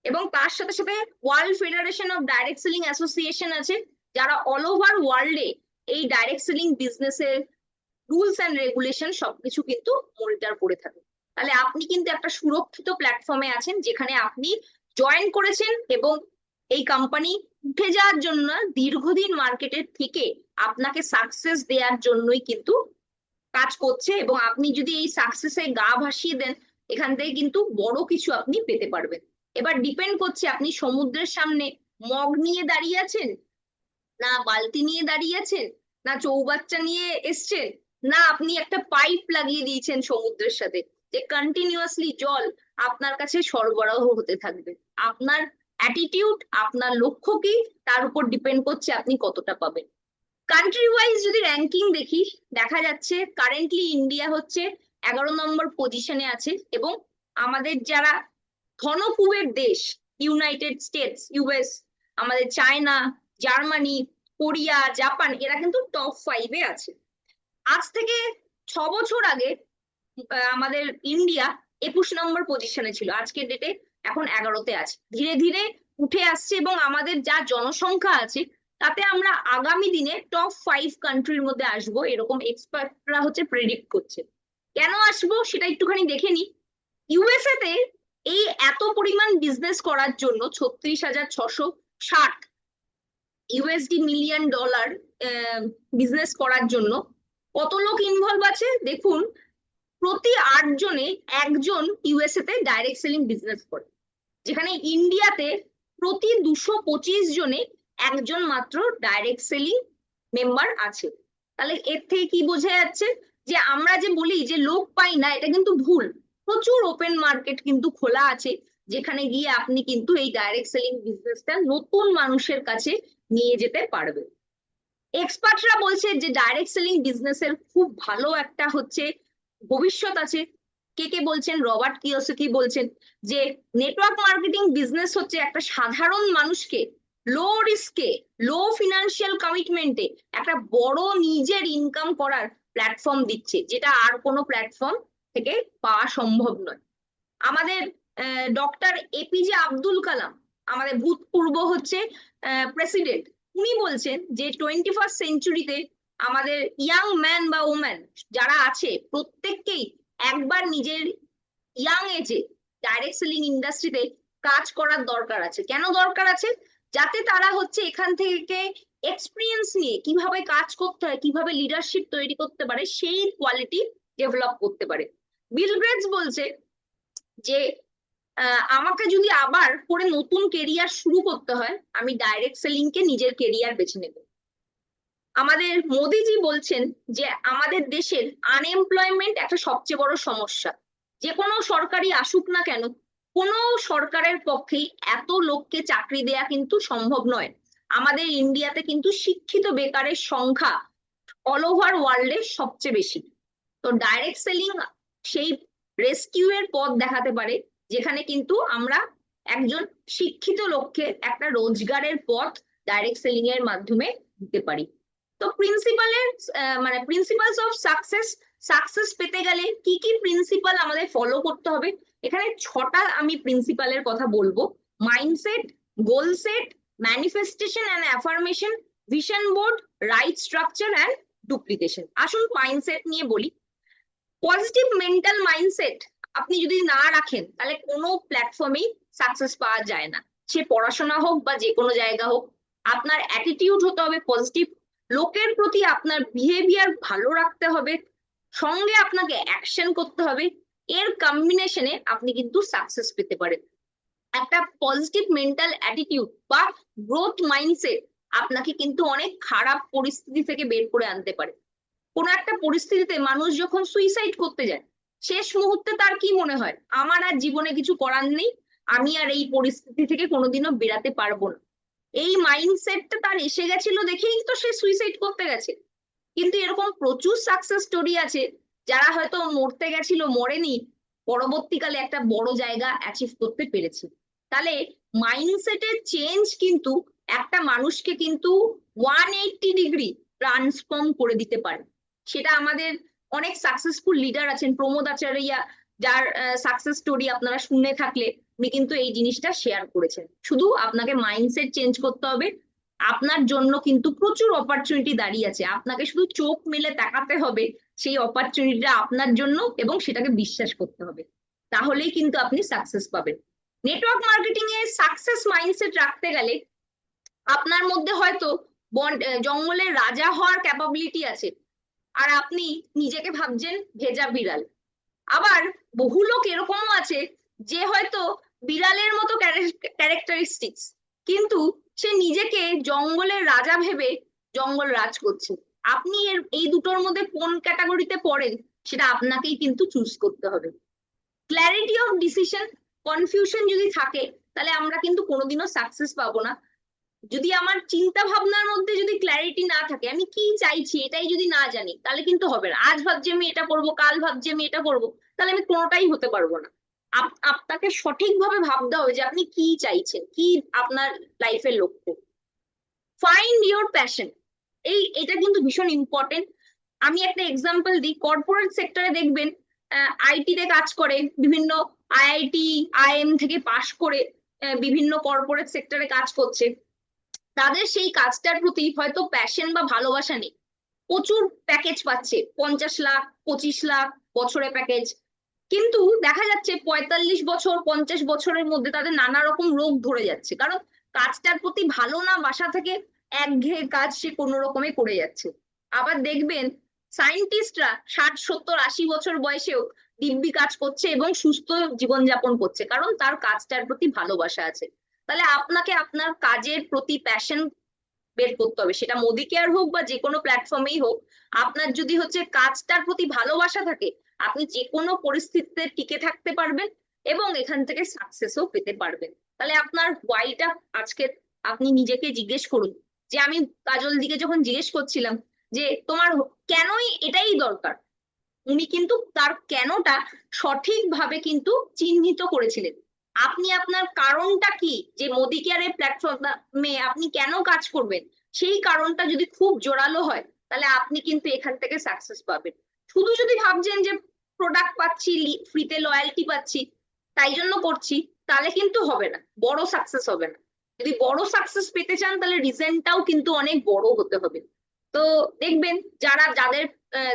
এবং তার সাথে সাথে world federation of direct selling association আছে, যারা অল ওভার ওয়ার্ল্ডে এই ডাইরেক্ট সেলিং বিজনেসের রুলস এন্ড রেগুলেশন সবকিছু কিন্তু মনিটর করে থাকে। তাহলে আপনি কিন্তু একটা সুরক্ষিত প্ল্যাটফর্মে আছেন, যেখানে আপনি জয়েন করেছেন এবং এই কোম্পানি উঠে যাওয়ার জন্য দীর্ঘদিন মার্কেটের থেকে আপনাকে সাকসেস দেওয়ার জন্যই কিন্তু কাজ করছে। এবং আপনি যদি এই সাকসেসে গা ভাসিয়ে দেন, এখান থেকে কিন্তু বড় কিছু আপনি পেতে পারবেন। এবার ডিপেন্ড করছে আপনি সমুদ্রের সামনে মগ নিয়ে দাঁড়িয়ে আছেন, না বালতি নিয়ে দাঁড়িয়ে আছেন, না চৌবাচ্চা নিয়ে এসছেন, না আপনি একটা পাইপ লাগিয়ে দিয়েছেন সমুদ্রের সাথে, যে কন্টিনিউয়াসলি জল আপনার কাছে সরবরাহ হতে থাকবে। আপনার অ্যাটিটিউড, আপনার লক্ষ্য কি, তার উপর ডিপেন্ড করছে আপনি কতটা পাবেন। কান্ট্রি ওয়াইজ যদি র্যাঙ্কিং দেখি, দেখা যাচ্ছে কারেন্টলি ইন্ডিয়া হচ্ছে 11 নম্বর পজিশনে আছে। এবং আমাদের যারা ধনকুবের দেশ, ইউনাইটেড স্টেটস, US, আমাদের চায়না, জার্মানি, কোরিয়া, জাপান, এরা কিন্তু টপ 5-এ আছে। আজ থেকে 6 বছর আগে আমাদের ইন্ডিয়া 21 নম্বর পজিশনে ছিল, আজকের ডেটে এখন 11তে আছে। ধীরে ধীরে উঠে আসছে এবং আমাদের যা জনসংখ্যা আছে, তাতে আমরা আগামী দিনে টপ 5 কান্ট্রির মধ্যে আসবো, এরকম এক্সপার্টরা হচ্ছে প্রেডিক্ট করছে। কেন আসবো সেটা একটুখানি দেখে নি। USA তে এই এত পরিমাণ বিজনেস করার জন্য 36,660 USD মিলিয়ন ডলার বিজনেস করার জন্য কত লোক ইনভলভ আছে দেখুন। প্রতি 8 জনে একজন USA তে ডাইরেক্ট সেলিং বিজনেস করে, যেখানে ইন্ডিয়াতে প্রতি 225 জনে একজন মাত্র ডাইরেক্ট সেলিং মেম্বার আছে। তাহলে এর থেকে কি বোঝা যাচ্ছে যে আমরা যে বলি যে লোক পাই না, এটা কিন্তু ভুল। প্রচুর ওপেন মার্কেট কিন্তু খোলা আছে, যেখানে গিয়ে আপনি কিন্তু এই ডাইরেক্ট সেলিং বিজনেসটা নতুন মানুষের কাছে নিয়ে যেতে পারবেন। এক্সপার্টরা বলছে যে ডাইরেক্ট সেলিং বিজনেসের খুব ভালো একটা হচ্ছে ভবিষ্যৎ আছে। কে কে বলছেন? রবার্ট কিওসাকি বলছেন যে নেটওয়ার্ক মার্কেটিং বিজনেস হচ্ছে একটা সাধারণ মানুষকে লো রিস্কে, লো ফিনান্সিয়াল কমিটমেন্টে একটা বড় নিজের ইনকাম করার প্ল্যাটফর্ম দিচ্ছে, যেটা আর কোনো প্ল্যাটফর্ম থেকে পাওয়া সম্ভব নয়। আমাদের ডক্টর APJ আব্দুল কালাম আমাদের ভূতপূর্ব হচ্ছে প্রেসিডেন্ট, উনি বলছেন যে 21st সেঞ্চুরিতে আমাদের ইয়াং ম্যান বা ওম্যান যারা আছে প্রত্যেককেই একবার নিজের ইয়াং এজে ডাইরেক্ট সেলিং ইন্ডাস্ট্রিতে কাজ করার দরকার আছে। কেন দরকার আছে? যাতে তারা হচ্ছে এখান থেকে এক্সপিরিয়েন্স নিয়ে কিভাবে কাজ করতে হয়, কিভাবে লিডারশিপ তৈরি করতে পারে, সেই কোয়ালিটি ডেভেলপ করতে পারে। বিল গেটস বলছে যে আমাকে যদি আবার করে নতুন কেরিয়ার শুরু করতে হয়, আমি ডাইরেক্ট সেলিং কে নিজের কেরিয়ার বেছে নেব। আমাদের মোদিজি বলছেন যে আমাদের দেশের আনএমপ্লয়মেন্ট একটা সবচেয়ে বড় সমস্যা। যে কোনো সরকারি আসুক না কেন, কোনো সরকারের পক্ষেই এত লোককে চাকরি দেয়া কিন্তু সম্ভব নয়। আমাদের ইন্ডিয়াতে কিন্তু শিক্ষিত বেকারের সংখ্যা অল ওভার ওয়ার্ল্ডে সবচেয়ে বেশি। তো ডাইরেক্ট সেলিং সেই রেস্কিউ এর পথ দেখাতে পারে, যেখানে কিন্তু আমরা একজন শিক্ষিত লোককে একটা রোজগারের পথ ডাইরেক্ট সেলিং এর মাধ্যমে দিতে পারি। তো মানে প্রিন্সিপালস অফ সাকসেস, সাকসেস পেতে গেলে কি কি প্রিন্সিপাল আমাদের ফলো করতে হবে, এখানে 6টা আমি প্রিন্সিপালের কথা বলবো। Mindset, goal set, manifestation and affirmation, vision board, right structure and duplication. আসুন মাইন্ডসেট নিয়ে বলি। পজিটিভ মেন্টাল মাইন্ডসেট আপনি যদি না রাখেন, তাহলে কোনো প্ল্যাটফর্মেই সাকসেস পাওয়া যায় না। সে পড়াশোনা হোক বা যে কোনো জায়গা হোক, আপনার অ্যাটিটিউড হতে হবে পজিটিভ, লোকের প্রতি আপনার বিহেভিয়ার ভালো রাখতে হবে, সঙ্গে আপনাকে অ্যাকশন করতে হবে। এর কম্বিনেশনে আপনি কিন্তু সাকসেস পেতে পারেন। একটা পজিটিভ মেন্টাল অ্যাটিটিউড বা গ্রোথ মাইন্ডসেট আপনাকে কিন্তু অনেক খারাপ পরিস্থিতি থেকে বের করে আনতে পারে। কোনো একটা পরিস্থিতিতে মানুষ যখন সুইসাইড করতে যায়, শেষ মুহূর্তে তার কি মনে হয়? আমার আর জীবনে কিছু করার নেই, আমি আর এই পরিস্থিতি থেকে কোনোদিনও বেরাতে পারবো না। এই মাইন্ডসেটটা তার এসে গেছিল দেখেই তো সে সুইসাইড করতে গেছে। কিন্তু এরকম প্রচুর সাকসেস স্টোরি আছে, যারা হয়তো মরতে গেছিল, মরেনি, পরবর্তীকালে একটা বড় জায়গা অ্যাচিভ করতে পেরেছে। তাহলে মাইন্ডসেটের চেঞ্জ কিন্তু একটা মানুষকে কিন্তু 180 ডিগ্রি ট্রান্সফর্ম করে দিতে পারে। সেটা আমাদের অনেক সাকসেসফুল লিডার আছেন, প্রমোদ আচার্যা, যার সাকসেস স্টোরি আপনারা শুনে থাকলে উনি কিন্তু এই জিনিসটা শেয়ার করেছেন। শুধু আপনাকে মাইন্ডসেট চেঞ্জ করতে হবে, আপনার জন্য কিন্তু প্রচুর অপরচুনিটি দাঁড়িয়ে আছে, আপনাকে শুধু চোখ মেলে তাকাতে হবে সেই অপরচুনিটিটা আপনার জন্য, এবং সেটাকে বিশ্বাস করতে হবে। তাহলেই কিন্তু আপনি সাকসেস পাবেন। নেটওয়ার্ক মার্কেটিং এ সাকসেস মাইন্ডসেট রাখতে গেলে আপনার মধ্যে হয়তো জঙ্গলের রাজা হওয়ার ক্যাপাবিলিটি আছে, আর আপনি নিজেকে ভাবছেন ভেজা বিড়াল। আবার বহু লোক এরকমও আছে যে হয়তো বিড়ালের মতো ক্যারেক্টারিস্টিক্স, কিন্তু সে নিজেকে জঙ্গলের রাজা ভেবে জঙ্গল রাজ করছে। আপনি এই দুটোর মধ্যে কোন ক্যাটাগরিতে পড়েন, সেটা আপনাকেই কিন্তু চুজ করতে হবে। ক্ল্যারিটি অফ ডিসিশন, কনফিউশন যদি থাকে, তাহলে আমরা কিন্তু কোনোদিনও সাকসেস পাবো না। যদি আমার চিন্তা ভাবনার মধ্যে যদি ক্ল্যারিটি না থাকে, আমি কি চাইছি এটাই যদি না জানি, তাহলে কিন্তু হবে না। আজ ভাবছি আমি এটা করবো, কাল ভাবছি আমি এটা করবো, তাহলে আমি কোনোটাই হতে পারবো না। আপনাকে সঠিকভাবে ভাবতে হবে যে আপনি কি চাইছেন, কি আপনার লাইফের লক্ষ্য। ফাইন্ড ইওর প্যাশন, এটা কিন্তু ভীষণ ইম্পর্টেন্ট। আমি একটা এক্সাম্পল দিই, কর্পোরেট সেক্টরে দেখবেন আইটি তে কাজ করে, বিভিন্ন আইআইটি আইএম থেকে পাশ করে বিভিন্ন কর্পোরেট সেক্টরে কাজ করছে। তাদের সেই কাজটার প্রতি হয়তো প্যাশন বা ভালোবাসা নেই। প্রচুর প্যাকেজ পাচ্ছে, 50 লাখ 25 লাখ বছরে প্যাকেজ, কিন্তু দেখা যাচ্ছে 45 বছর 50 বছরের মধ্যে তাদের নানা রকম রোগ ধরে যাচ্ছে, কারণ কাজটার প্রতি ভালো না বাসা থেকে একঘেয়ে কাজ সে কোনো রকমে করে যাচ্ছে। আবার দেখবেন সায়েন্টিস্টরা 60 70 80 বছর বয়সেও দিব্যি কাজ করছে এবং সুস্থ জীবনযাপন করছে, কারণ তার কাজটার প্রতি ভালোবাসা আছে। তাহলে আপনাকে আপনার কাজের প্রতি প্যাশন বের করতে হবে, সেটা মোদি কেয়ার হোক বা যে কোনো প্ল্যাটফর্মেই হোক। আপনার যদি হচ্ছে কাজটার প্রতি ভালোবাসা থাকে, আপনি যে কোনো পরিস্থিতিতে টিকে থাকতে পারবেন এবং এখান থেকে সাকসেসও পেতে পারবেন। তাহলে আপনার ওয়াইটা আজকে আপনি নিজেকে জিজ্ঞেস করুন। যে আমি কাজল দিকে যখন জিজ্ঞেস করছিলাম যে তোমার কেনই এটাই দরকার, উনি কিন্তু তার কেনটা সঠিকভাবে কিন্তু চিহ্নিত করেছিলেন। আপনি আপনার কারণটা কি, যে মোদি কেয়ারের প্ল্যাটফর্মে আপনি কেন কাজ করবেন, সেই কারণটা যদি খুব জোরালো হয়, তাহলে আপনি কিন্তু এখান থেকে সাকসেস পাবেন। শুধু যদি ভাবছেন যে প্রোডাক্ট পাচ্ছি, ফ্রিতে লয়্যালটি পাচ্ছি, তাই জন্য করছি, তাহলে কিন্তু হবে না, বড় সাকসেস হবে না। যদি বড় সাকসেস পেতে চান তাহলে রিজনটাও কিন্তু অনেক বড় হতে হবে। তো দেখবেন যাদের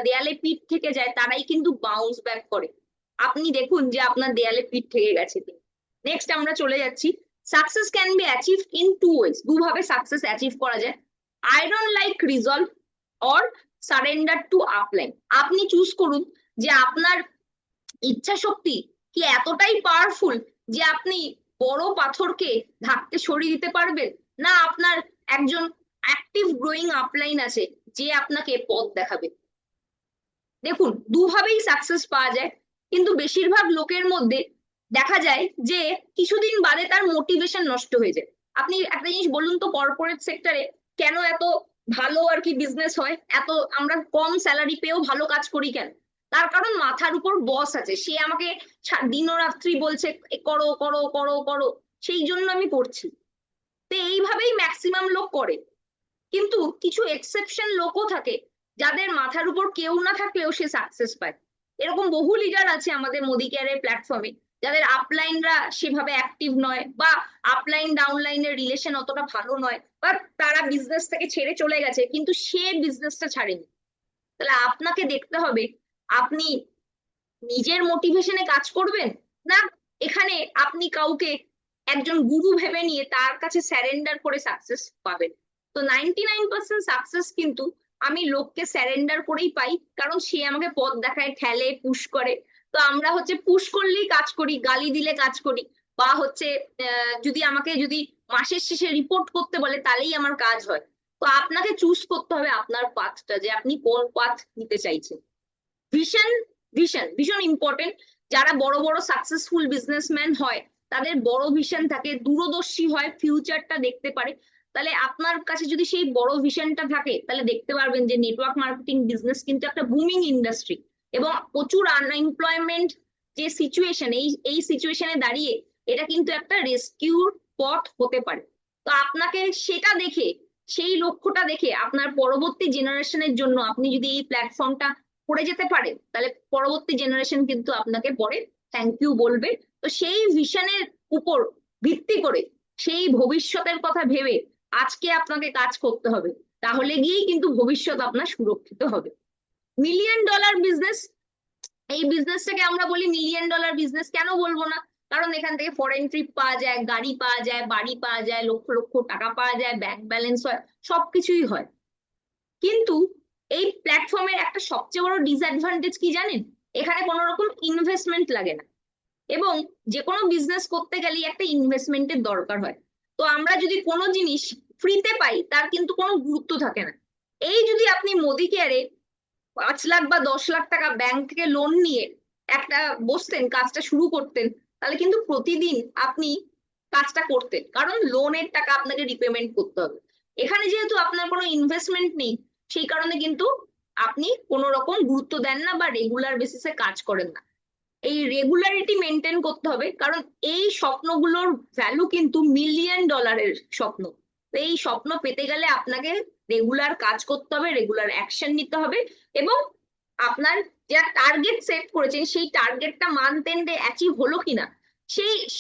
দেয়ালে পিঠ থেকে যায় তারাই কিন্তু বাউন্স ব্যাক করে। আপনি দেখুন যে আপনার দেয়ালে পিঠ থেকে গেছে। নেক্সট আমরা চলে যাচ্ছি, success can be achieved in two ways. দুভাবে সাকসেস অ্যাচিভ করা যায়, iron like resolve or surrender to upline. আপনি চুজ করুন যে আপনার ইচ্ছা শক্তি কি এতটাই পাওয়ারফুল যে আপনি বড় পাথরকে ধাক্কে সরিয়ে দিতে পারবেন, না আপনার একজন অ্যাক্টিভ গ্রোয়িং আপলাইন আছে যে আপনাকে পথ দেখাবে। দেখুন দুভাবেই সাকসেস পাওয়া যায়, কিন্তু বেশিরভাগ লোকের মধ্যে দেখা যায় যে কিছুদিন বাদে তার মোটিভেশন নষ্ট হয়ে যায়। আপনি একটা জিনিস বলুন তো, কর্পোরেট সেক্টরে কেন এত ভালো আর কি বিজনেস হয়, এত আমরা কম স্যালারি পেয়েও ভালো কাজ করি কেন? তার কারণ মাথার উপর বস আছে, সে আমাকে দিনরাত্রি বলছে করো করো করো করো, সেই জন্য আমি করছি। তো এইভাবেই ম্যাক্সিমাম লোক করে। কিন্তু কিছু এক্সেপশন লোকও থাকে যাদের মাথার উপর কেউ না থাকলেও সে সাকসেস পায়। এরকম বহু লিডার আছে আমাদের মোদি কেয়ারের প্ল্যাটফর্মে যাদের আপলাইনরা সেভাবে অ্যাক্টিভ নয়, বা আপলাইন ডাউনলাইনের রিলেশন অতটা ভালো নয়, বা তারা বিজনেস থেকে ছেড়ে চলে গেছে কিন্তু সে বিজনেসটা ছাড়েনি। তাহলে আপনাকে দেখতে হবে আপনি নিজের মোটিভেশনে কাজ করবেন, না এখানে আপনি কাউকে একজন গুরু ভেবে নিয়ে তার কাছে স্যারেন্ডার করে সাকসেস পাবেন। তো 99% সাকসেস কিন্তু আমি লোককে স্যারেন্ডার করেই পাই, কারণ সে আমাকে পথ দেখায়, ঠেলে, পুশ করে। তো আমরা হচ্ছে পুশ করলেই কাজ করি, গালি দিলে কাজ করি, বা হচ্ছে যদি মাসের শেষে রিপোর্ট করতে বলে তাহলেই আমার কাজ হয়। তো আপনাকে চুজ করতে হবে আপনার পাথটা, যে আপনি কোন পাথ নিতে চাইছেন। ভিশন, ভিশন ভীষণ ইম্পর্টেন্ট। যারা বড় বড় সাকসেসফুল বিজনেসম্যান হয় তাদের বড় ভিশন থাকে, দূরদর্শী হয়, ফিউচারটা দেখতে পারে। তাহলে আপনার কাছে যদি সেই বড় ভিশনটা থাকে তাহলে দেখতে পারবেন যে নেটওয়ার্ক মার্কেটিং বিজনেস কিন্তু একটা বুমিং ইন্ডাস্ট্রি, এবং প্রচুর আনএমপ্লয়মেন্ট যে সিচুয়েশন, এই সিচুয়েশনে দাঁড়িয়ে এটা কিন্তু একটা রেস্কিউর পথ হতে পারে। তো আপনাকে সেটা দেখে, সেই লক্ষ্যটা দেখে আপনার পরবর্তী জেনারেশনের জন্য আপনি যদি এই প্ল্যাটফর্মটা করে যেতে পারে তাহলে পরবর্তী জেনারেশন কিন্তু আপনাকে পরে থ্যাংক ইউ বলবে। তো সেই ভিশনের উপর ভিত্তি করে, সেই ভবিষ্যতের কথা ভেবে আজকে আপনাকে কাজ করতে হবে, তাহলে গিয়েই কিন্তু ভবিষ্যৎ আপনার সুরক্ষিত হবে। মিলিয়ন ডলার বিজনেস, এই বিজনেসটাকে আমরা বলি মিলিয়ন ডলার বিজনেস, কেন বলবো না? কারণ এখান থেকে ফরেন ট্রিপ পাওয়া যায়, গাড়ি পাওয়া যায়, বাড়ি পাওয়া যায়, লক্ষ লক্ষ টাকা পাওয়া যায়, ব্যাংক ব্যালেন্স হয়, সবকিছুই হয়। কিন্তু এই প্ল্যাটফর্মের একটা সবচেয়ে বড় ডিসঅ্যাডভান্টেজ কি জানেন? এখানে কোনো রকম ইনভেস্টমেন্ট লাগে না, এবং যে কোনো বিজনেস করতে গেলেই একটা ইনভেস্টমেন্টের দরকার হয়। তো আমরা যদি কোনো জিনিস ফ্রিতে পাই তার কিন্তু কোনো গুরুত্ব থাকে না। এই যদি আপনি মোদি কেয়ারে 5 লাখ বা 10 লাখ টাকা ব্যাংক থেকে লোন নিয়ে একটা বসতেন, কাজটা শুরু করতেন, তাহলে কিন্তু প্রতিদিন আপনি কাজটা করতেন, কারণ লোনের টাকা আপনাকে রিপেমেন্ট করতে হবে। এখানে যেহেতু আপনার কোনো ইনভেস্টমেন্ট নেই, সেই কারণে কিন্তু আপনি কোনো রকম গুরুত্ব দেন না বা রেগুলার বেসিসে কাজ করেন না। এই রেগুলারিটি মেনটেন করতে হবে, কারণ এই স্বপ্নগুলোর ভ্যালু কিন্তু মিলিয়ন ডলারের স্বপ্ন। তো এই স্বপ্ন পেতে গেলে আপনাকে রেগুলার কাজ করতে হবে, রেগুলার অ্যাকশন নিতে হবে, এবং আপনার যা টার্গেট সেট করেছেন সেই টার্গেটটা মান্থ এন্ডে অ্যাচিভ হলো কিনা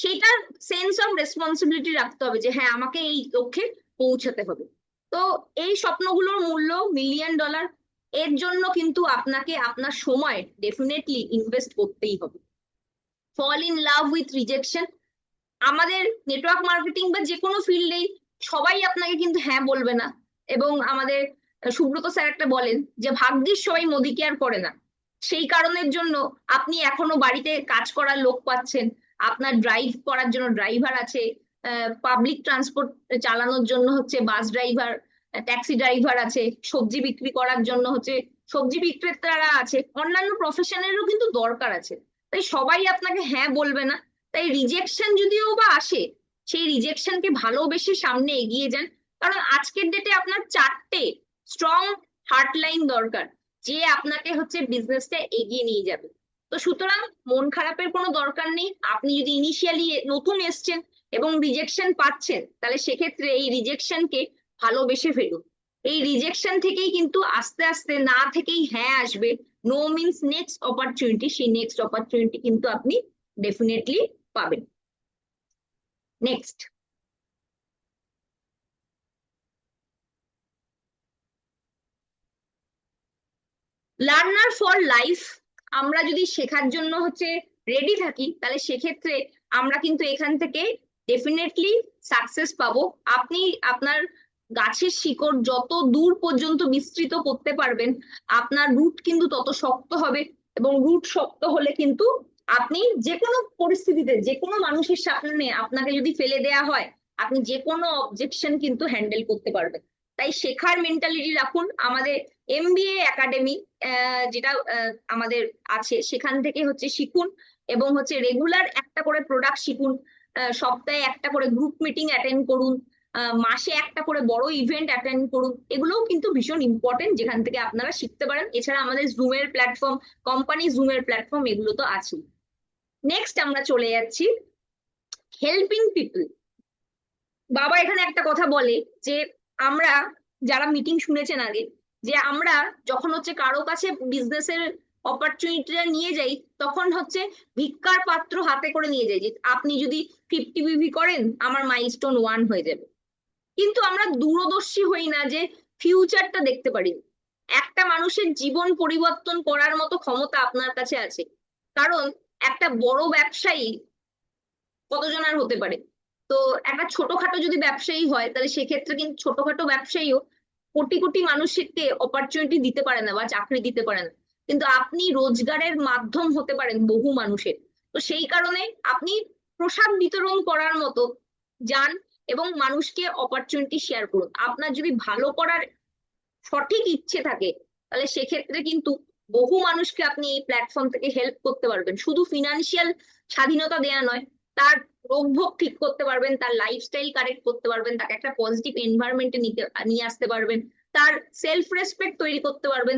সেটার সেন্স অফ রেসপন্সিবিলিটি রাখতে হবে, যে হ্যাঁ আমাকে এই লক্ষ্যে পৌঁছাতে হবে। তো এই স্বপ্নগুলোর মূল্য মিলিয়ন ডলার। এর জন্য কিন্তু আপনাকে আপনার সময় ডেফিনেটলি ইনভেস্ট করতেই হবে। Fall in love with rejection, আমাদের নেটওয়ার্ক মার্কেটিং বা যে কোনো ফিল্ডেই সবাই আপনাকে কিন্তু হ্যাঁ বলবে না। এবং আমাদের সুব্রত স্যার একটা বলেন যে ভাগ্যিস সবাই মোদি কেয়ার করে না। সেই কারণের জন্য আপনি এখনো বাড়িতে কাজ করার লোক পাচ্ছেন, আপনার ড্রাইভ করার জন্য ড্রাইভার আছে, পাবলিক ট্রান্সপোর্ট চালানোর জন্য হচ্ছে বাস ড্রাইভার, ট্যাক্সি ড্রাইভার আছে, সবজি বিক্রি করার জন্য হচ্ছে সবজি বিক্রেতারা আছে, অন্যান্য প্রফেশনেরও কিন্তু দরকার আছে। তাই সবাই আপনাকে হ্যাঁ বলবে না। তাই রিজেকশন যদিও বা আসে, সেই রিজেকশনকে ভালোবেসে সামনে এগিয়ে যান। কারণ আজকের ডেটে আপনার 4টে স্ট্রং হার্টলাইন দরকার, যে আপনাকে হচ্ছে বিজনেসটা এগিয়ে নিয়ে যাবে। তো সুতরাং মন খারাপের কোনো দরকার নেই। আপনি যদি ইনিশিয়ালি নতুন এসছেন এবং রিজেকশন পাচ্ছেন, তাহলে সেক্ষেত্রে এই রিজেকশনকে ভালোবেসে ফেলুন। এই রিজেকশন থেকেই কিন্তু আস্তে আস্তে না থেকেই হ্যাঁ আসবে। নো মিনস নেক্সট অপরচুনিটি, সেই নেক্সট অপরচুনিটি কিন্তু আপনি ডেফিনেটলি পাবেন। Next, learner for life. আমরা যদি শেখার জন্য হচ্ছে রেডি থাকি, তাহলে সেক্ষেত্রে আমরা কিন্তু এখান থেকে ডেফিনেটলি সাকসেস পাবো। আপনি আপনার গাছের শিকড় যত দূর পর্যন্ত বিস্তৃত করতে পারবেন, আপনার রুট কিন্তু তত শক্ত হবে, এবং রুট শক্ত হলে কিন্তু আপনি যে কোনো পরিস্থিতিতে, যে কোনো মানুষের সামনে আপনাকে যদি ফেলে দেয়া হয়, আপনি যে কোনো অবজেকশন কিন্তু হ্যান্ডেল করতে পারবেন। তাই শেখার মেন্টালিটি রাখুন। আমাদের এমবিএ একাডেমি যেটা আমাদের আছে, সেখান থেকে হচ্ছে শিখুন, এবং হচ্ছে রেগুলার একটা করে প্রোডাক্ট শিখুন, সপ্তাহে একটা করে গ্রুপ মিটিং অ্যাটেন্ড করুন, মাসে একটা করে বড় ইভেন্ট অ্যাটেন্ড করুন। এগুলোও কিন্তু ভীষণ ইম্পর্টেন্ট, যেখান থেকে আপনারা শিখতে পারেন। এছাড়া আমাদের জুমের প্ল্যাটফর্ম, কোম্পানি জুমের প্ল্যাটফর্ম, এগুলো তো আছেই। নেক্সট আমরা চলে যাচ্ছি হেল্পিং পিপল। বাবা এখানে একটা কথা বলে যে, আমরা যারা মিটিং শুনেছেন আগে, যে আমরা যখন হচ্ছে কারো কাছে বিজনেসের অপরচুনিটিটা নিয়ে যাই, তখন হচ্ছে ভিক্ষার পাত্র হাতে করে নিয়ে যাই, যে আপনি যদি 50 বিভি করেন আমার মাইলস্টোন 1 হয়ে যাবে। কিন্তু আমরা দূরদর্শী হই না, যে ফিউচারটা দেখতে পারি। একটা মানুষের জীবন পরিবর্তন করার মতো ক্ষমতা আপনার কাছে আছে। কারণ একটা বড় ব্যবসায়ী কতজন আর হতে পারে? তো একটা ছোটখাটো যদি ব্যবসায়ী হয়, তাহলে সেক্ষেত্রে কিন্তু ছোটখাটো ব্যবসায়ীও কোটি কোটি মানুষকে অপরচুনিটি দিতে পারে না বা চাকরি দিতে পারে না। কিন্তু আপনি রোজগারের মাধ্যম হতে পারেন বহু মানুষের। তো সেই কারণে আপনি প্রসাদ বিতরণ করার মতো যান, এবং মানুষকে অপরচুনিটি শেয়ার করুন। আপনার যদি ভালো করার সঠিক ইচ্ছে থাকে, তাহলে সেক্ষেত্রে কিন্তু বহু মানুষকে আপনি এই প্ল্যাটফর্ম থেকে হেল্প করতে পারবেন। শুধু ফিনান্সিয়াল স্বাধীনতা দেয়া নয়, তার রোগভোগ ঠিক করতে পারবেন, তার লাইফস্টাইল কারেক্ট করতে পারবেন, তাকে একটা পজিটিভ এনভায়রনমেন্টে নিয়ে আসতে পারবেন, তার সেলফ রেসপেক্ট তৈরি করতে পারবেন,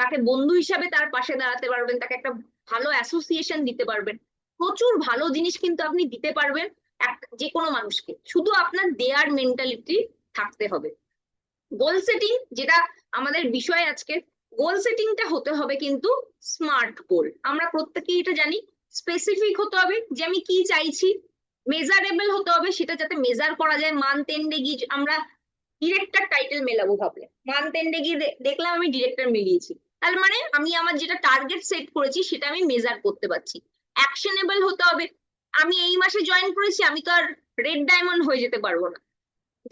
তাকে বন্ধু হিসাবে তার পাশে দাঁড়াতে পারবেন, তাকে একটা ভালো অ্যাসোসিয়েশন দিতে পারবেন। প্রচুর ভালো জিনিস কিন্তু আপনি দিতে পারবেন যে কোনো মানুষকে, শুধু আপনার দেয়ার মেন্টালিটি থাকতে হবে। গোল সেটিং, যেটা আমাদের বিষয় আজকে, গোল সেটিংটা হতে হবে কিন্তু স্মার্ট গোল। আমরা প্রত্যেকেই এটা জানি। স্পেসিফিক হতে হবে যে আমি কি চাইছি, মেজারেবল হতে হবে, সেটা যাতে মেজার করা যায়। মান্থ এন্ডে গিয়ে আমরা ডিরেক্টর টাইটেল মেলাবো ভাবলে, মান্থ এন্ডে গিয়ে দেখলাম আমি ডিরেক্টর মিলিয়েছি, তার মানে আমি আমার যেটা টার্গেট সেট করেছি সেটা আমি মেজার করতে পারছি। অ্যাকশনেবল হতে হবে। আমি এই মাসে জয়েন করেছি, আমি তো আর রেড ডায়মন্ড হয়ে যেতে পারবো না।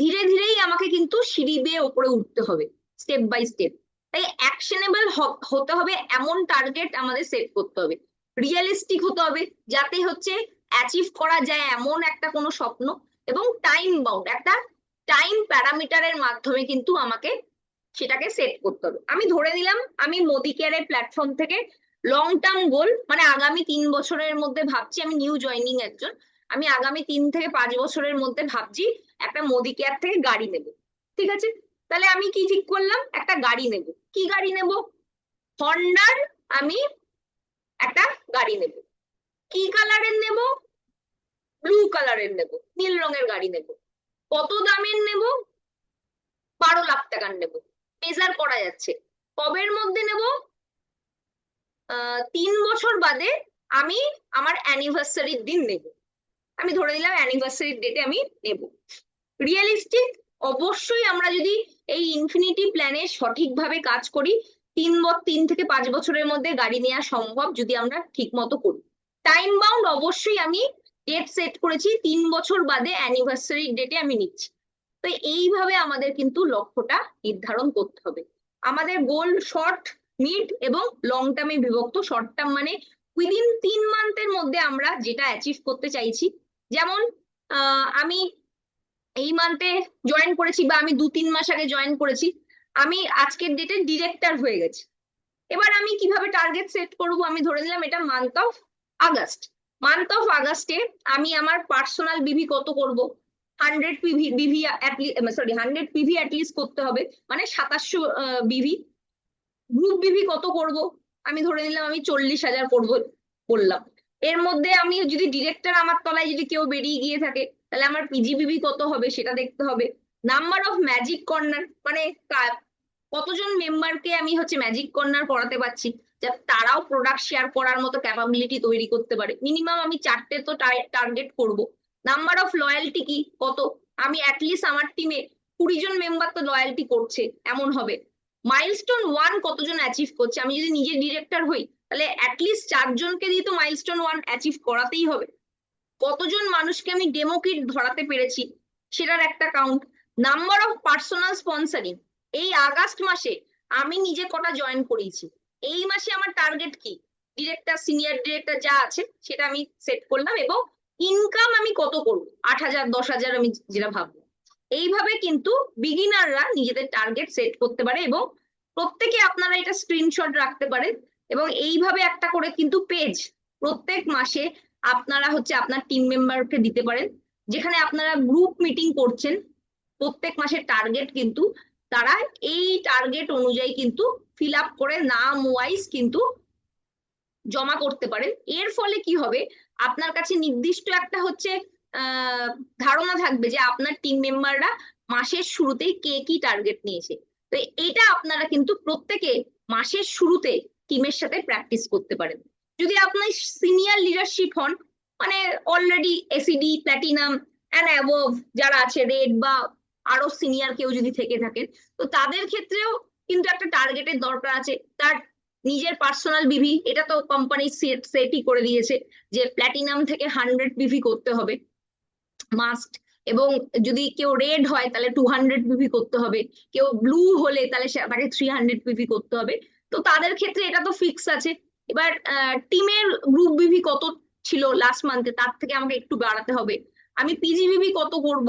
ধীরে ধীরেই আমাকে কিন্তু সিঁড়ি বেয়ে ওপরে উঠতে হবে, স্টেপ বাই স্টেপ। তাই অ্যাকশনেবল হতে হবে, এমন টার্গেট আমাদের সেট করতে হবে। রিয়েলিস্টিক হতে হবে, যাতে হচ্ছে অ্যাচিভ করা যায় এমন একটা কোনো স্বপ্ন। এবং টাইম বাউন্ড, একটা টাইম প্যারামিটারের মাধ্যমে কিন্তু আমাকে সেটাকে সেট করতে হবে। আমি ধরে নিলাম আমি মোদি কেয়ারের প্ল্যাটফর্ম থেকে লং টার্ম গোল, মানে আগামী 3 বছরের মধ্যে ভাবছি, আমি নিউ জয়নিং একজন, আমি আগামী 3 থেকে 5 বছরের মধ্যে ভাবছি একটা মোদি কেয়ার থেকে গাড়ি নেব। ঠিক আছে, তাহলে আমি কি ঠিক করলাম? একটা গাড়ি নেব। কি গাড়ি নেব? হন্ডার আমি একটা গাড়ি নেব। কি কালারের নেব? ব্লু কালারের নেব, নীল রঙের গাড়ি নেব। কত দামের নেব? 12 লাখ টাকার নেব। মেজার করা যাচ্ছে। কবের মধ্যে নেব? 3 বছর বাদে আমি আমার অ্যানিভার্সারির দিন নেব। আমি ধরে নিলাম অ্যানিভার্সারির ডেটে আমি নেব। রিয়েলিস্টিক, অবশ্যই আমরা যদি এই ইনফিনিটি প্ল্যানে সঠিকভাবে কাজ করি, 3 থেকে 5 বছরের মধ্যে গাড়ি নেওয়া সম্ভব, যদি আমরা ঠিক মতো করি। টাইম বাউন্ড, অবশ্যই আমি ডেট সেট করেছি 3 বছর বাদে অ্যানিভার্সারির ডেটে আমি নিচ্ছি। তো এইভাবে আমাদের কিন্তু লক্ষ্যটা নির্ধারণ করতে হবে। আমাদের গোল শর্ট, মিড এবং লং টার্মে বিভক্ত। শর্ট টার্ম মানে উইদিন 3 মান্থের মধ্যে আমরা যেটা অ্যাচিভ করতে চাইছি। যেমন আমি এই মান্থে জয়েন করেছি, বা আমি 2-3 মাস আগে জয়েন করেছি, আমি আজকের ডেটে ডিরেক্টর হয়ে গেছি। এবার আমি কিভাবে টার্গেট সেট করব? আমি ধরে নিলাম এটা month of August. Month of আগস্টে আমি আমার পার্সোনাল বিভি কত করব? 100 বিভি, 100 পিভি অ্যাটলিস্ট করতে হবে, মানে 2700 বিভি। গ্রুপ বিভি কত করব? আমি ধরে নিলাম আমি 40,000 করবো, বললাম। এর মধ্যে আমি যদি ডিরেক্টর আমার তলায় যদি কেউ বেরিয়ে গিয়ে থাকে, তাহলে আমার পিজিবিবি কত হবে সেটা দেখতে হবে। নাম্বার অফ ম্যাজিক কর্নার, মানে কতজন মেম্বারকে আমি হচ্ছে ম্যাজিক কর্নার করাতে পারছি, যাতে তারাও প্রোডাক্ট শেয়ার করার মতো ক্যাপাবিলিটি তৈরি করতে পারে। মিনিমাম আমি 4টে তো টার্গেট করব। নাম্বার অফ লয়ালটি কি কত, আমি অ্যাটলিস্ট আমার টিমে 20 জন মেম্বার তো লয়ালটি করছে এমন হবে। মাইলস্টোন 1 কতজন অ্যাচিভ করছে, আমি যদি নিজে ডিরেক্টর হই তাহলে অ্যাটলিস্ট 4 জনকে দিয়ে তো মাইলস্টোন 1 অ্যাচিভ করাতেই হবে। কতজন মানুষকে আমি ডেমো কিট ধরাতে পেরেছি সেটার একটা count. Number of personal sponsoring, এই আগস্ট মাসে আমি নিজে কটা জয়েন করিয়েছি, এই মাসে আমার টার্গেট কি, ডিরেক্টর সিনিয়র ডিরেক্টর যা আছে সেটা আমি সেট করলাম, এবং ইনকাম আমি কত করবো, 8,000 10,000 আমি যেটা ভাববো। এইভাবে কিন্তু বিগিনাররা নিজেদের টার্গেট সেট করতে পারে, এবং প্রত্যেকে আপনারা এটা স্ক্রিনশট রাখতে পারেন, এবং এইভাবে একটা করে কিন্তু পেজ প্রত্যেক মাসে আপনারা হচ্ছে আপনার টিম মেম্বারকে দিতে পারেন, যেখানে আপনারা গ্রুপ মিটিং করছেন প্রত্যেক মাসের টার্গেট কিন্তু তারা এই টার্গেট অনুযায়ী কিন্তু ফিল আপ করে নাম ওয়াইজ কিন্তু জমা করতে পারেন। এর ফলে কি হবে, আপনার কাছে নির্দিষ্ট একটা হচ্ছে ধারণা থাকবে যে আপনার টিম মেম্বাররা মাসের শুরুতেই কে কি টার্গেট নিয়েছে। তো এটা আপনারা কিন্তু প্রত্যেকে মাসের শুরুতে টিমের সাথে প্র্যাকটিস করতে পারেন। যদি আপনার সিনিয়র লিডারশিপ হন, মানে already ACD platinum and above যারা আছে, রেড বা আরো সিনিয়র কেউ যদি থেকে থাকেন, তো তাদের ক্ষেত্রেও কিন্তু একটা টার্গেটের দরকার আছে। তার নিজের পার্সোনাল বিভি, এটা তো কোম্পানি সেটই করে দিয়েছে যে প্ল্যাটিনাম থেকে 100 বিভি করতে হবে মাস্ট, এবং যদি কেউ রেড হয় তাহলে 200 বিভি করতে হবে, কেউ ব্লু হলে তাহলে তাকে 300 বিভি করতে হবে। তো তাদের ক্ষেত্রে এটা তো ফিক্স আছে। এবার টিমের গ্রুপ বিভি কত ছিল লাস্ট মান্থে, তার থেকে আমাকে একটু বাড়াতে হবে। আমি পিজিবিভি কত করব,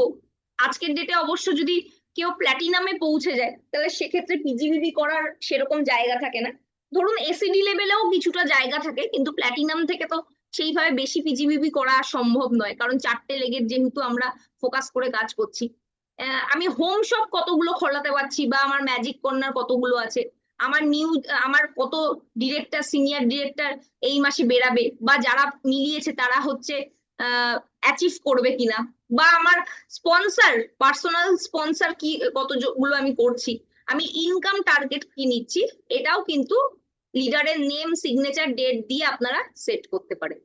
আজকের ডেটে অবশ্য যদি কেউ প্ল্যাটিনামে পৌঁছে যায় তাহলে সেক্ষেত্রে পিজিবিভি করার সেরকম জায়গা থাকে না। ধরুন এসিডি লেভেলেও কিছুটা জায়গা থাকে, কিন্তু প্ল্যাটিনাম থেকে তো সেইভাবে বেশি পিজিবিবি করা সম্ভব নয়, কারণ 4টে লেগের যেহেতু আমরা ফোকাস করে কাজ করছি। আমি হোম শপ কতগুলো খোলাতে পারছি, বা আমার ম্যাজিক কর্নার কতগুলো আছে, আমার আমার কত ডিরেক্টর সিনিয়র ডিরেক্টর এই মাসে বেরাবে, বা যারা মিলিয়েছে তারা হচ্ছে অ্যাচিভ করবে কিনা, বা আমার স্পন্সর পার্সোনাল স্পন্সর কি কতগুলো আমি করছি, আমি ইনকাম টার্গেট কি নিচ্ছি, এটাও কিন্তু লিডারের নেম সিগনেচার ডেট দিয়ে আপনারা সেট করতে পারেন।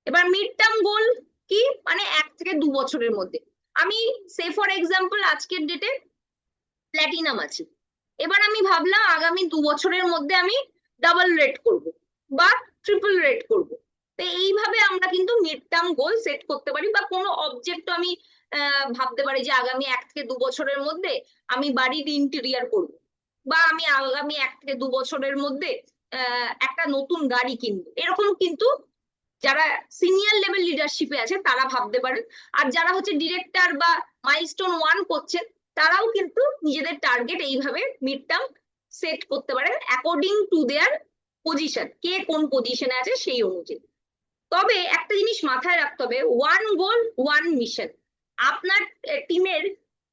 এবার মিড টার্ম গোল কি, মানে 1 থেকে 2 বছরের মধ্যে আমি সে ফর এক্সাম্পল আজকের ডেটে প্ল্যাটিনাম আছি, এবার আমি ভাবলাম আগামী 2 বছরের মধ্যে আমি ডাবল রেট করব বা ট্রিপল রেট করব। তো এইভাবে আমরা কিন্তু মিড টার্ম গোল সেট করতে পারি, বা কোনো অবজেক্ট আমি ভাবতে পারি যে আগামী 1 থেকে 2 বছরের মধ্যে আমি বাড়ির ইন্টেরিয়ার করব, বা আমি আগামী 1 থেকে 2 বছরের মধ্যে একটা নতুন গাড়ি কিনবো। এরকম কিন্তু যারা সিনিয়র লেভেল লিডারশিপে আছে তারা ভাবতে পারেন, আর যারা হচ্ছে ডিরেক্টর বা মাইলস্টোন 1 করছেন তারাও কিন্তু নিজেদের টার্গেট এইভাবে মিড টার্ম সেট করতে পারেন অ্যাকর্ডিং টু দেয়ার পজিশন, কে কোন পজিশনে আছে সেই অনুযায়ী। তবে একটা জিনিস মাথায় রাখতে হবে, ওয়ান গোল ওয়ান মিশন। আপনার টিমের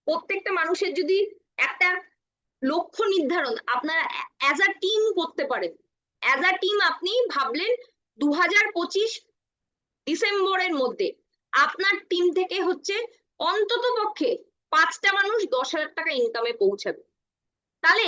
প্রত্যেকটা মানুষের যদি একটা লক্ষ্য নির্ধারণ আপনারা অ্যাজ আ টিম করতে পারেন, অ্যাজ আ টিম আপনি ভাবলেন 2025 ডিসেম্বরের মধ্যে আপনার টিম থেকে হচ্ছে অন্তত পক্ষে 5টা মানুষ 10,000 টাকা ইনকামে পৌঁছাবে, তাহলে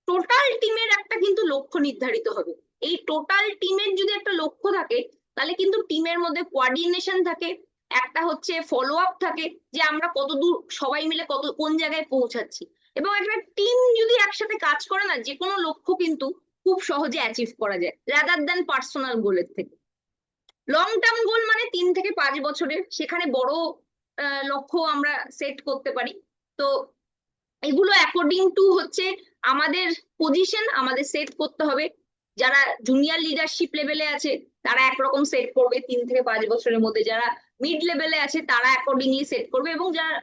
টোটাল টিমের একটা কিন্তু লক্ষ্য নির্ধারিত হবে। এই টোটাল টিমের যদি একটা লক্ষ্য থাকে তাহলে কিন্তু টিমের মধ্যে কোঅর্ডিনেশন থাকে, একটা হচ্ছে ফলো আপ থাকে যে আমরা কত দূর সবাই মিলে কত কোন জায়গায় পৌঁছাচ্ছি, এবং একটা টিম যদি একসাথে কাজ করে না, যে কোনো লক্ষ্য কিন্তু খুব সহজে অ্যাচিভ করা যায় রাদার দ্যান পার্সোনাল গোলের থেকে। লং টার্ম গোল মানে 3 থেকে 5 বছরের, সেখানে বড় লক্ষ্য আমরা সেট করতে পারি। তো এগুলো অ্যাকর্ডিং টু হচ্ছে আমাদের পজিশন আমাদের সেট করতে হবে। যারা জুনিয়র লিডারশিপ লেভেলে আছে তারা একরকম সেট করবে 3 থেকে 5 বছরের মধ্যে, যারা মিড লেভেলে আছে তারা অ্যাকর্ডিংলি সেট করবে, এবং যারা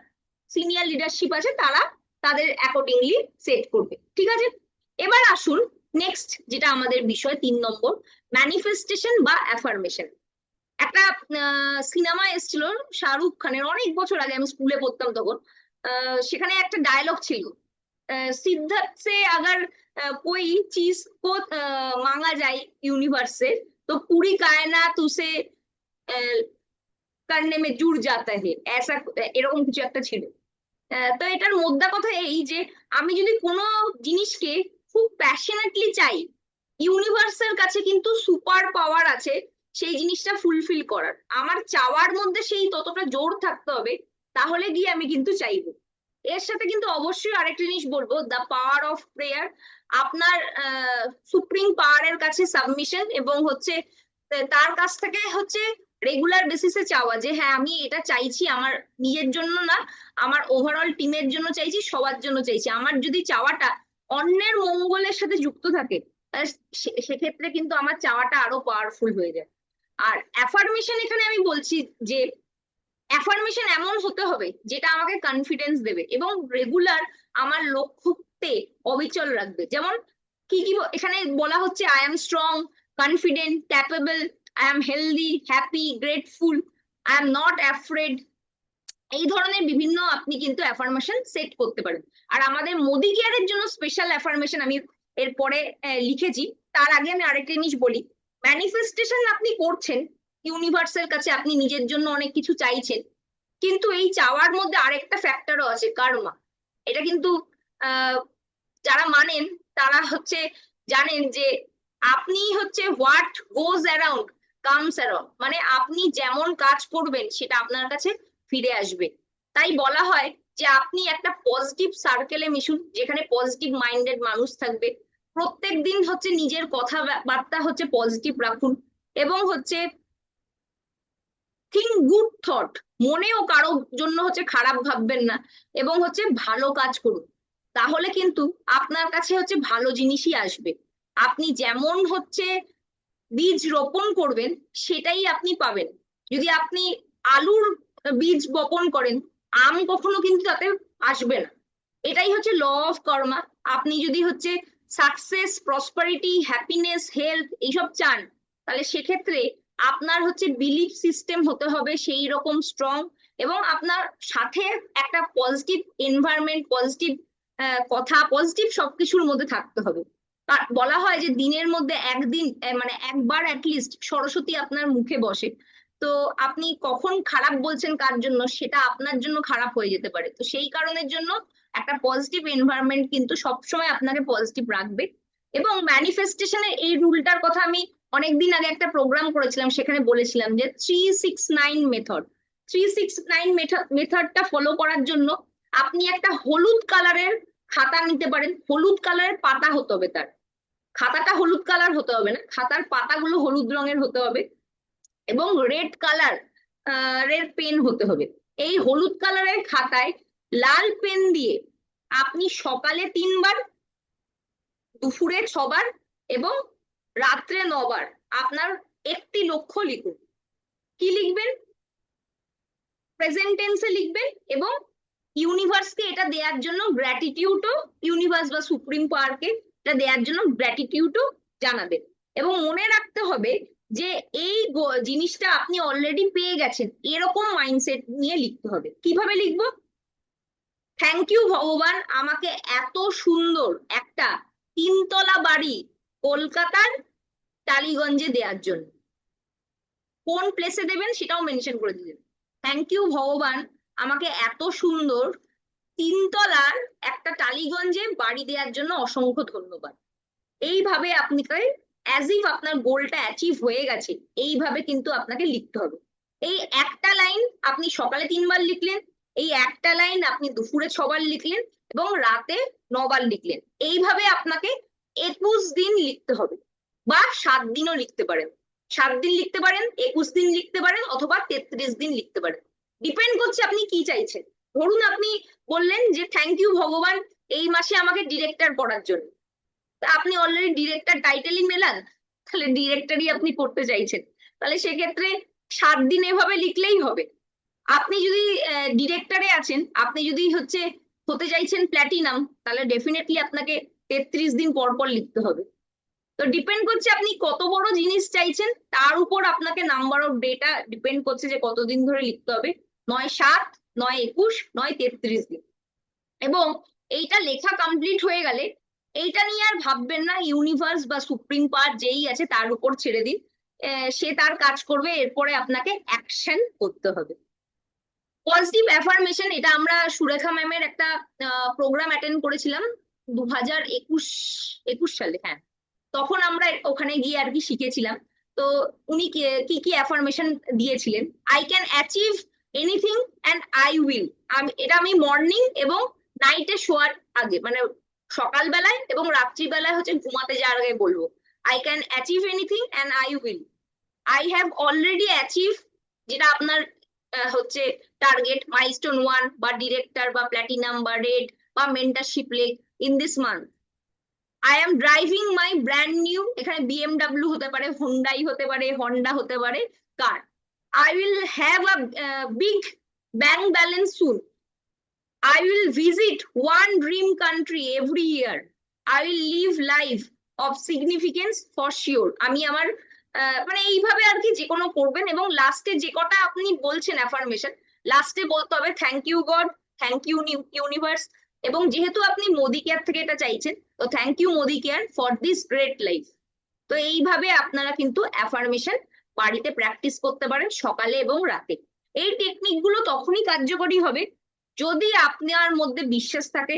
সিনিয়র লিডারশিপ আছে তারা তাদের অ্যাকর্ডিংলি সেট করবে। ঠিক আছে, এবার আসুন নেক্সট যেটা আমাদের বিষয় 3 নম্বর, ম্যানিফেস্টেশন বা অ্যাফার্মেশন। একটা সিনেমা এসেছিল শাহরুখ খানের অনেক বছর আগে, আমি স্কুলে পড়তাম তখন। সেখানে একটা ডায়লগ ছিল, सिद्धार्थ से अगर कोई चीज को मांगा जाए यूनिवर्स से तो पूरी कायनात उसे करने में जुड़ जाता है, ऐसा এরকম কিছু একটা ছিল। তো এটার মোদ্দা কথা এই যে আমি যদি কোনো জিনিসকে খুব প্যাশনেটলি চাই, ইউনিভার্সের কাছে কিন্তু সুপার পাওয়ার আছে সেই জিনিসটা ফুলফিল করার, আমার চাওয়ার মধ্যে সেই ততটা জোর থাকতে হবে, তাহলে গিয়ে আমি কিন্তু চাইবো। এর সাথে কিন্তু অবশ্যই আরেকটা জিনিস বলবো, দ্য পাওয়ার অফ প্রেয়ার। আপনার সুপ্রিম পাওয়ারের কাছে সাবমিশন, এবং হচ্ছে তার কাছ থেকে হচ্ছে রেগুলার বেসিসে চাওয়া যে হ্যাঁ আমি এটা চাইছি, আমার নিজের জন্য না, আমার ওভারঅল টিমের জন্য চাইছি, সবার জন্য চাইছি। আমার যদি চাওয়াটা অন্যের মঙ্গলের সাথে যুক্ত থাকে, তাহলে সেক্ষেত্রে কিন্তু আমার চাওয়াটা আরো পাওয়ারফুল হয়ে যায়। আর অ্যাফার্মেশন এখানে আমি বলছি যে অ্যাফার্মেশন এমন হতে হবে যেটা আমাকে কনফিডেন্স দেবে এবং রেগুলার আমার লক্ষ্যতে অবিচল রাখবে। যেমন কি কি এখানে বলা হচ্ছে, I am strong, confident, capable, I am healthy, happy, grateful, I am not afraid. এই ধরনের বিভিন্ন আপনি কিন্তু অ্যাফার্মেশন সেট করতে পারেন। আর আমাদের মোদি কেয়ারের জন্য স্পেশাল অ্যাফার্মেশন আমি এরপরে লিখেছি। তার আগে আমি আরেকটা জিনিস বলি, ম্যানিফেস্টেশন আপনি করছেন, ইউনিভার্সের কাছে আপনি নিজের জন্য অনেক কিছু চাইছেন, কিন্তু এই চাওয়ার মধ্যে আরেকটা ফ্যাক্টরও আছে, কার্মা। এটা কিন্তু আহ যারা মানেন তারা হচ্ছে জানেন যে আপনি হচ্ছে what goes around comes around, মানে আপনি যেমন কাজ করবেন সেটা আপনার কাছে ফিরে আসবে। তাই বলা হয় যে আপনি একটা পজিটিভ সার্কেলে মিশুন, যেখানে পজিটিভ মাইন্ডেড মানুষ থাকবে। প্রত্যেক দিন হচ্ছে নিজের কথাবার্তা হচ্ছে পজিটিভ রাখুন, এবং হচ্ছে থিঙ্ক গুড থট, মনেও কারোর জন্য হচ্ছে খারাপ ভাববেন না, এবং হচ্ছে ভালো কাজ করুন। তাহলে কিন্তু আপনার কাছে হচ্ছে ভালো জিনিসই আসবে। আপনি যেমন হচ্ছে বীজ রোপণ করবেন সেটাই আপনি পাবেন। যদি আপনি আলুর বীজ বপন করেন, আম কখনো কিন্তু তাতে আসবে না। এটাই হচ্ছে ল অফ কর্মা। আপনি যদি হচ্ছে সাকসেস, প্রসপারিটি, হ্যাপিনেস, হেলথ এইসব চান, তাহলে সেক্ষেত্রে আপনার হচ্ছে বিলিফ সিস্টেম হতে হবে সেই রকম স্ট্রং, এবং আপনার সাথে একটা পজিটিভ এনভায়রনমেন্ট, পজিটিভ কথা, পজিটিভ সবকিছুর মধ্যে থাকতে হবে। বলা হয় যে দিনের মধ্যে একদিন মানে একবার অ্যাটলিস্ট সরস্বতী আপনার মুখে বসে। তো আপনি কখন খারাপ বলছেন কার জন্য, সেটা আপনার জন্য খারাপ হয়ে যেতে পারে। তো সেই কারণের জন্য একটা পজিটিভ এনভায়রনমেন্ট কিন্তু সবসময় আপনাকে পজিটিভ রাখবে। এবং ম্যানিফেস্টেশনের এই রুলটার কথা আমি অনেকদিন আগে একটা প্রোগ্রাম করেছিলাম, সেখানে বলেছিলাম যে 369 মেথড। 369 মেথডটা ফলো করার জন্য আপনি একটা হলুদ কালারের খাতা নিতে পারেন, হলুদ কালারের পাতা হতে হবে তার, খাতাটা হলুদ কালার হতে হবে না, খাতার পাতাগুলো হলুদ রঙের হতে হবে, এবং রেড কালার এর পেন হতে হবে। এই হলুদ কালারের খাতায় লাল পেন দিয়ে আপনি সকালে 3 বার, দুপুরে 6 বার, এবং রাত্রে 9 বার আপনার একটি লক্ষ্য লিখুন। কি লিখবেন? প্রেজেন্ট টেন্সে লিখবেন, এবং ইউনিভার্সকে এটা দেওয়ার জন্য গ্র্যাটিটিউডও, ইউনিভার্স বা সুপ্রিম পাওয়ারকে এটা দেওয়ার জন্য গ্র্যাটিটিউডও জানাবেন। এবং মনে রাখতে হবে যে এই জিনিসটা আপনি অলরেডি পেয়ে গেছেন, এরকম মাইন্ডসেট নিয়ে লিখতে হবে। কিভাবে লিখবো? থ্যাংক ইউ ভগবান আমাকে এত সুন্দর একটা 3 তলা বাড়ি কলকাতার টালিগঞ্জে দেওয়ার জন্য। কোন প্লেসে দেবেন সেটাও মেনশন করে দিবেন। থ্যাংক ইউ ভগবান আমাকে এত সুন্দর 3 তলার একটা টালিগঞ্জে বাড়ি দেওয়ার জন্য অসংখ্য ধন্যবাদ। এইভাবে আপনাকে অ্যাজ ইফ আপনার গোলটা অ্যাচিভ হয়ে গেছে, এইভাবে কিন্তু আপনাকে লিখতে হবে। এই একটা লাইন আপনি সকালে 3 বার লিখলেন, এই একটা লাইন আপনি দুপুরে 6 বার লিখলেন, এবং রাতে 9 বার লিখলেন। এইভাবে আপনাকে 21 দিন লিখতে হবে, বা 7 দিনও লিখতে পারেন। 7 দিন লিখতে পারেন, 21 দিন লিখতে পারেন, অথবা 33 দিন লিখতে পারেন। ডিপেন্ড করছে আপনি কি চাইছেন। ধরুন আপনি বললেন যে থ্যাংক ইউ ভগবান এই মাসে আমাকে ডিরেক্টর করার জন্য, তা আপনি অলরেডি ডিরেক্টর টাইটেলই মেলান, তাহলে ডিরেক্টরই আপনি করতে চাইছেন, তাহলে সেক্ষেত্রে 7 দিন এভাবে লিখলেই হবে। আপনি যদি ডিরেক্টরে আছেন, আপনি যদি হচ্ছে হতে চাইছেন প্ল্যাটিনাম, তাহলে ডেফিনেটলি আপনাকে 33 দিন পর পর লিখতে হবে। তো ডিপেন্ড করছে আপনি কত বড় জিনিস চাইছেন, তার উপর আপনাকে নাম্বার অফ ডেটা ডিপেন্ড করছে যে কতদিন ধরে লিখতে হবে। 9 7, 9 21, 9 33 দিন। এবং এইটা লেখা কমপ্লিট হয়ে গেলে এইটা নিয়ে আর ভাববেন না, ইউনিভার্স বা সুপ্রিম পাওয়ার যেই আছে তার উপর ছেড়ে দিন, সে তার কাজ করবে। এরপরে আপনাকে অ্যাকশন করতে হবে। পজিটিভ অ্যাফার্মেশন, এটা আমরা সুরেখা ম্যামের একটা প্রোগ্রাম অ্যাটেন্ড করেছিলাম 2021 সালে, হ্যাঁ। তখন আমরা ওখানে গিয়ে আর কি শিখেছিলাম। তো উনি কি কি অ্যাফার্মেশন দিয়েছিলেন, I can achieve anything and I will. এটা আমি মর্নিং এবং নাইটে শোয়ার আগে, মানে সকালবেলায় এবং রাত্রিবেলায় হচ্ছে ঘুমাতে যাওয়ার আগে বলবো, I can achieve anything and I will. I have already achieve, যেটা আপনার হচ্ছে টার্গেট মাইলস্টোন 1 বা ডিরেক্টর বা প্ল্যাটিনাম বা রেড বা mentorship leg in this month. I am driving my brand new, এখানে বিএমডাব্লিউ হতে পারে, হোন্ডাই হতে পারে, হন্ডা হতে পারে car. I will have a big bank balance soon. I will visit one dream country every year. I will live life of significance for sure. আমি আমার মানে এইভাবে আর কি যে কোনো করবেন, এবং লাস্টে যে কটা আপনি বলছেন অ্যাফার্মেশন, লাস্টে বলতে হবে thank you God, thank you universe. এবং যেহেতু আপনি মোদি কেয়ার থেকে এটা চাইছেন, তো thank you Modicare for this great life. তো এইভাবে আপনারা কিন্তু অ্যাফার্মেশন বাড়িতে প্র্যাকটিস করতে পারেন সকালে এবং রাতে। এই টেকনিক গুলো তখনই কার্যকরী হবে যদি আপনার মধ্যে বিশ্বাস থাকে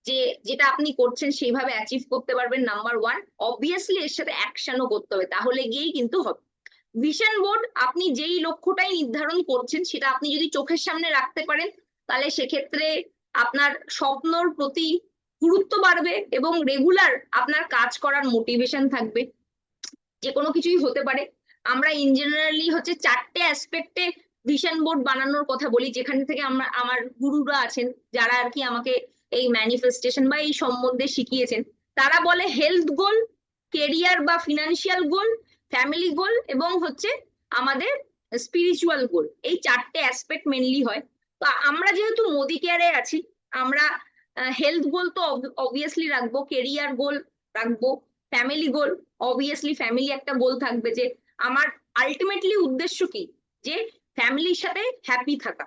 যে যেটা আপনি করছেন সেইভাবে অ্যাচিভ করতে পারবেন, নাম্বার ওয়ান। অবভিয়াসলি এর সাথে অ্যাকশনও করতে হবে, তাহলে গিয়েই কিন্তু হবে। ভিশন বোর্ড, আপনি যেই লক্ষ্যটাই নির্ধারণ করছেন সেটা আপনি যদি চোখের সামনে রাখতে পারেন, তাহলে সেক্ষেত্রে আপনার স্বপ্নর প্রতি গুরুত্ব বাড়বে এবং রেগুলার আপনার কাজ করার মোটিভেশন থাকবে। যে কোনো কিছুই হতে পারে। আমরা ইন জেনারেলি হচ্ছে 4টে অ্যাসপেক্টে ভিশন বোর্ড বানানোর কথা বলি, যেখান থেকে আমরা, আমার গুরুরা আছেন যারা আর কি আমাকে এই ম্যানিফেস্টেশন বা এই সম্বন্ধে শিখিয়েছেন, তারা বলে হেলথ গোল, কেরিয়ার বা ফিনান্সিয়াল গোল, ফ্যামিলি গোল এবং হচ্ছে আমাদের স্পিরিচুয়াল গোল। এই 4টে অ্যাসপেক্ট মেনলি হয়। তো আমরা যেহেতু মোদি কেয়ারে আছি, আমরা হেলথ গোল তো অবভিয়াসলি রাখবো, কেরিয়ার গোল রাখবো, ফ্যামিলি গোল, অবভিয়াসলি ফ্যামিলি একটা গোল থাকবে যে আমার আলটিমেটলি উদ্দেশ্য কি, যে ফ্যামিলির সাথে হ্যাপি থাকা।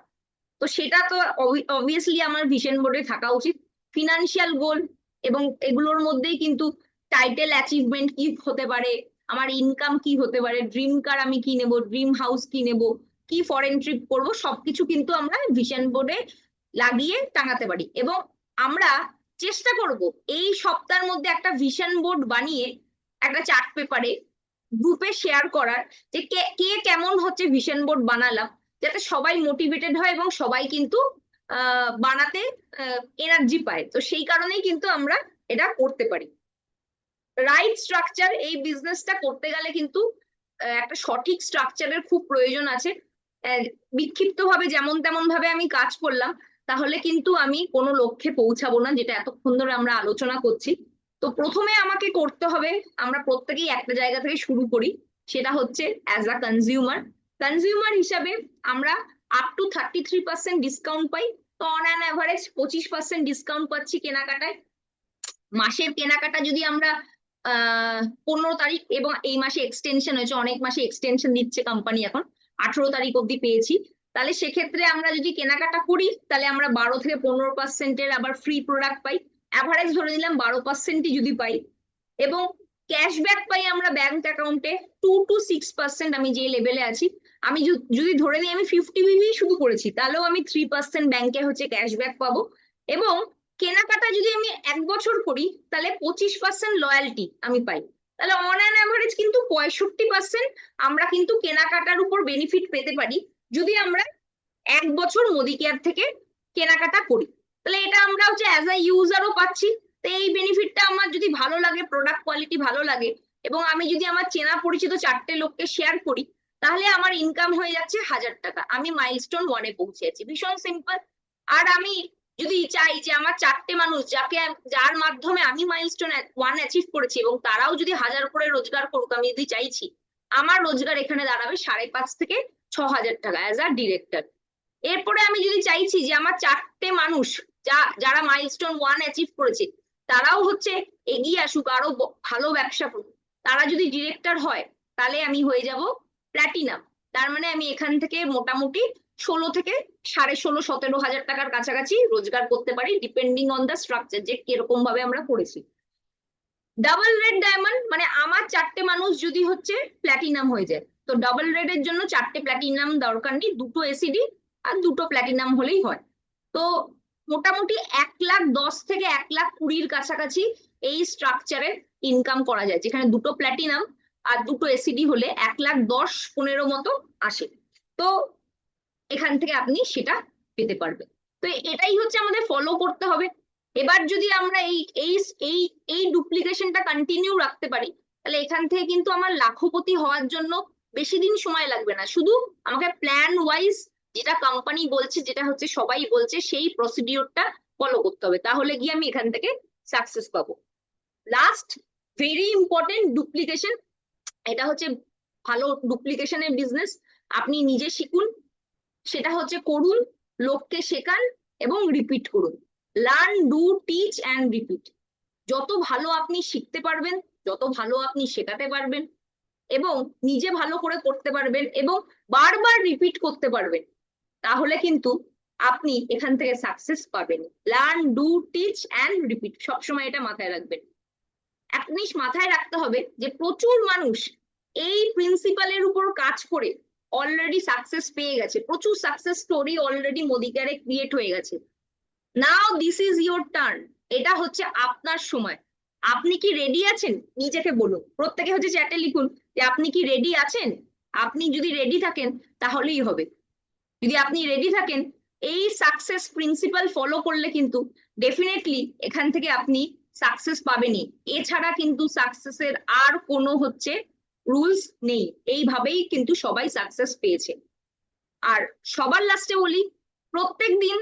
তো সেটা তো অবভিয়াসলি আমার ভিশন বোর্ডে থাকা উচিত। ফিনান্সিয়াল গোল, এবং এগুলোর মধ্যেই কিন্তু টাইটেল অ্যাচিভমেন্ট কি হতে পারে, আমার ইনকাম কি হতে পারে, ড্রিম কার আমি কি নেব, ড্রিম হাউস কি নেব, কি ফরেন ট্রিপ করব, সবকিছু কিন্তু আমরা ভিশন বোর্ডে লাগিয়ে টাঙাতে পারি। এবং আমরা চেষ্টা করব এই সপ্তাহের মধ্যে একটা ভিশন বোর্ড বানিয়ে একটা চার্ট পেপারে গ্রুপে শেয়ার করার, যে কে কে কেমন হচ্ছে ভিশন বোর্ড বানালাম, যাতে সবাই মোটিভেটেড হয় এবং সবাই কিন্তু বানাতে এনার্জি পায়। তো সেই কারণেই কিন্তু আমরা এটা করতে পারি। রাইট স্ট্রাকচার, এই বিজনেসটা করতে গেলে কিন্তু একটা সঠিক স্ট্রাকচারের খুব প্রয়োজন আছে। বিক্ষিপ্ত ভাবে যেমন তেমন ভাবে আমি কাজ করলাম তাহলে কিন্তু আমি কোনো লক্ষ্যে পৌঁছাবো না, যেটা এতক্ষণ ধরে আমরা আলোচনা করছি। তো প্রথমে আমাকে করতে হবে, আমরা প্রত্যেকেই একটা জায়গা থেকে শুরু করি, সেটা হচ্ছে অ্যাজ আ কনজিউমার। কনজিউমার হিসাবে আমরা আপ টু 33% ডিসকাউন্ট পাই। তো অন অ্যান অ্যাভারেজ 25% ডিসকাউন্ট পাচ্ছি কেনাকাটায়। মাসের কেনাকাটা যদি আমরা 15 তারিখ, এবং এই মাসে এক্সটেনশন হয়েছে, অনেক মাসে এক্সটেনশন দিচ্ছে কোম্পানি, এখন 18 তারিখ অব্দি পেয়েছি, তাহলে সেক্ষেত্রে আমরা যদি কেনাকাটা করি তাহলে আমরা 12 থেকে 15%-এর আবার ফ্রি প্রোডাক্ট পাই। অ্যাভারেজ ধরে নিলাম 12%ই যদি পাই, এবং ক্যাশব্যাক পাই আমরা ব্যাংক অ্যাকাউন্টে 2 to 6%। আমি যে লেভেলে আছি, আমি যদি ধরে নিই আমি 50 বিভি শুধু করেছি, তাহলেও আমি 3% ব্যাংকে হচ্ছে ক্যাশব্যাক পাবো। এবং কেনাকাটা যদি আমি 1 বছর করি তাহলে 25% লয়ালটি আমি পাই। তাহলে অন অ্যান অ্যাভারেজ কিন্তু 65% আমরা কিন্তু কেনাকাটার উপর বেনিফিট পেতে পারি যদি আমরা 1 বছর মোদি কেয়ার থেকে কেনাকাটা করি। তাহলে এটা আমরা হচ্ছে অ্যাজ আ ইউজারও পাচ্ছি। তো এই বেনিফিটটা আমার যদি ভালো লাগে, প্রোডাক্ট কোয়ালিটি ভালো লাগে, এবং আমি যদি আমার চেনা পরিচিত 4টে লোককে শেয়ার করি, তাহলে আমার ইনকাম হয়ে যাচ্ছে 1000 টাকা। আমি মাইলস্টোন 1-এ পৌঁছে যাচ্ছি, ভীষণ সিম্পল। আর আমি যদি চাই যে আমার 4টে মানুষ যার মাধ্যমে আমি মাইলস্টোন 1 অ্যাচিভ করেছি এবং তারাও যদি 1000 করে রোজগার করুক, আমি যদি চাইছি, আমার রোজগার এখানে দাঁড়াবে 5,500 থেকে 6,000 টাকা অ্যাজ আ ডিরেক্টর। এরপরে আমি যদি চাইছি যে আমার 4টে মানুষ যারা মাইলস্টোন 1 অ্যাচিভ করেছে তারাও হচ্ছে এগিয়ে আসুক, আরো ভালো ব্যবসা করুক, তারা যদি ডিরেক্টর হয়, তাহলে আমি হয়ে যাব প্ল্যাটিনাম। তার মানে আমি এখান থেকে মোটামুটি 16 থেকে 16,500-17,000 টাকার কাছাকাছি রোজগার করতে পারি, ডিপেন্ডিং অন দ্য স্ট্রাকচার, যে কিরকম ভাবে আমরা করেছি। ডাবল রেড ডায়মন্ড মানে আমার 4টে মানুষ যদি হচ্ছে প্ল্যাটিনাম হয়ে যায়, তো ডাবল রেড এর জন্য 4টে প্ল্যাটিনাম দরকার নেই, 2টো এসিডি আর 2টো প্ল্যাটিনাম হলেই হয়। তো মোটামুটি 1,10,000 থেকে 1,20,000-এর কাছাকাছি এই স্ট্রাকচারে ইনকাম করা যায়, যেখানে 2টো প্ল্যাটিনাম আর 2টো এসিডি হলে 1,10,15 মতো আসে। তো এখান থেকে আপনি সেটা পেতে পারবেন। তো এটাই হচ্ছে আমাদের ফলো করতে হবে। এবার যদি আমরা এই এই এই এই ডুপ্লিকেশনটা কন্টিনিউ রাখতে পারি, তাহলে এখান থেকে কিন্তু আমার লাখপতি হওয়ার জন্য বেশি দিন সময় লাগবে না। শুধু আমাকে প্ল্যান ওয়াইজ যেটা কোম্পানি বলছে, যেটা হচ্ছে সবাই বলছে, সেই প্রসিডিওরটা ফলো করতে হবে, তাহলে গিয়ে আমি এখান থেকে সাকসেস পাবো। Last very important, duplication. এটা হচ্ছে ভালো ডুপ্লিকেশনের বিজনেস। আপনি নিজে শিখুন, সেটা হচ্ছে করুন, লোককে শেখান এবং রিপিট করুন। Learn, do, teach and repeat. যত ভালো আপনি শিখতে পারবেন, যত ভালো আপনি শেখাতে পারবেন এবং নিজে ভালো করে করতে পারবেন এবং বারবার রিপিট করতে পারবেন, তাহলে কিন্তু আপনি এখান থেকে সাকসেস পাবেন। Learn, do, teach and repeat, সবসময় এটা মাথায় রাখবেন। এক জিনিস মাথায় রাখতে হবে যে প্রচুর মানুষ এই প্রিন্সিপালের উপর কাজ করে অলরেডি সাকসেস পেয়ে গেছে। প্রচুর সাকসেস স্টোরি অলরেডি মোদিকারে ক্রিয়েট হয়ে গেছে। নাও দিস ইজ ইয়োর টার্ন। এটা হচ্ছে আপনার সময়। আপনি কি রেডি আছেন? নিজেকে বলুন, প্রত্যেকে হচ্ছে চ্যাটে লিখুন যে আপনি কি রেডি আছেন। আপনি যদি রেডি থাকেন তাহলেই হবে। যদি আপনি রেডি থাকেন, এই সাকসেস প্রিন্সিপাল ফলো করলে কিন্তু ডেফিনেটলি এখান থেকে আপনি সাকসেস পাবেনই। এছাড়া কিন্তু সাকসেসের আর কোনো হচ্ছে রুলস নেই। এইভাবেই কিন্তু সবাই সাকসেস পেয়েছে। আর সবার লাস্টে বলি, প্রত্যেক দিন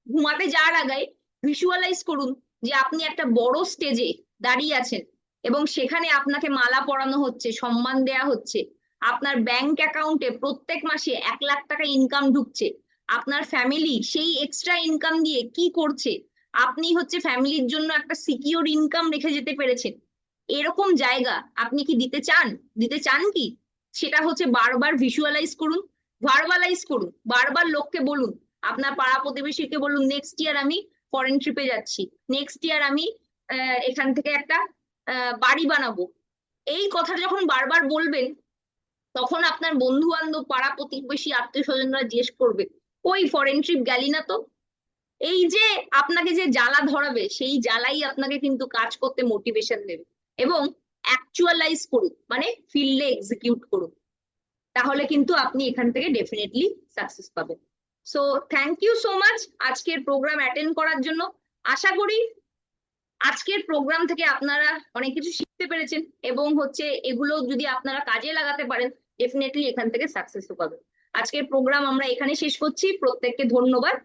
ঘুমাতে যাওয়ার আগে ভিজুয়ালাইজ করুন যে আপনি একটা বড় স্টেজে দাঁড়িয়ে আছেন এবং সেখানে আপনাকে মালা পরানো হচ্ছে, সম্মান দেয়া হচ্ছে। আপনার ব্যাংক অ্যাকাউন্টে প্রত্যেক মাসে 1,00,000 টাকা ইনকাম ঢুকছে। আপনার ফ্যামিলি সেই এক্সট্রা ইনকাম দিয়ে কি করছে, আপনি হচ্ছে ফ্যামিলির জন্য একটা সিকিউর ইনকাম রেখে যেতে পেরেছেন। এরকম জায়গা আপনি কি দিতে চান? দিতে চান কি? সেটা হচ্ছে বারবার ভিজুয়ালাইজ করুন, ভার্বালাইজ করুন, বারবার লোককে বলুন। আপনার পাড়া প্রতিবেশীকে বলুন, নেক্সট ইয়ার আমি ফরেন ট্রিপে যাচ্ছি, নেক্সট ইয়ার আমি এখান থেকে একটা বাড়ি বানাবো। এই কথা যখন বারবার বলবেন, তখন আপনার বন্ধু বান্ধব, পাড়া প্রতিবেশী, আত্মীয় স্বজনরা জিজ্ঞেস করবে, ওই ফরেন ট্রিপ গেলি না তো। এই যে আপনাকে যে জ্বালা ধরাবে, সেই জ্বালাই আপনাকে কিন্তু কাজ করতে মোটিভেশন দেবে। এবং অ্যাকচুয়ালাইজ করুন, মানে ফিল্ডে এক্সিকিউট করুন, তাহলে কিন্তু আপনি এখান থেকে ডেফিনেটলি সাকসেস পাবেন। So thank you so much আজকের প্রোগ্রাম অ্যাটেন্ড করার জন্য। আশা করি আজকের প্রোগ্রাম থেকে আপনারা অনেক কিছু শিখতে পেরেছেন এবং হচ্ছে এগুলো যদি আপনারা কাজে লাগাতে পারেন, ডেফিনেটলি এখান থেকে সাকসেস পাবেন। আজকের প্রোগ্রাম আমরা এখানে শেষ করছি। প্রত্যেককে ধন্যবাদ।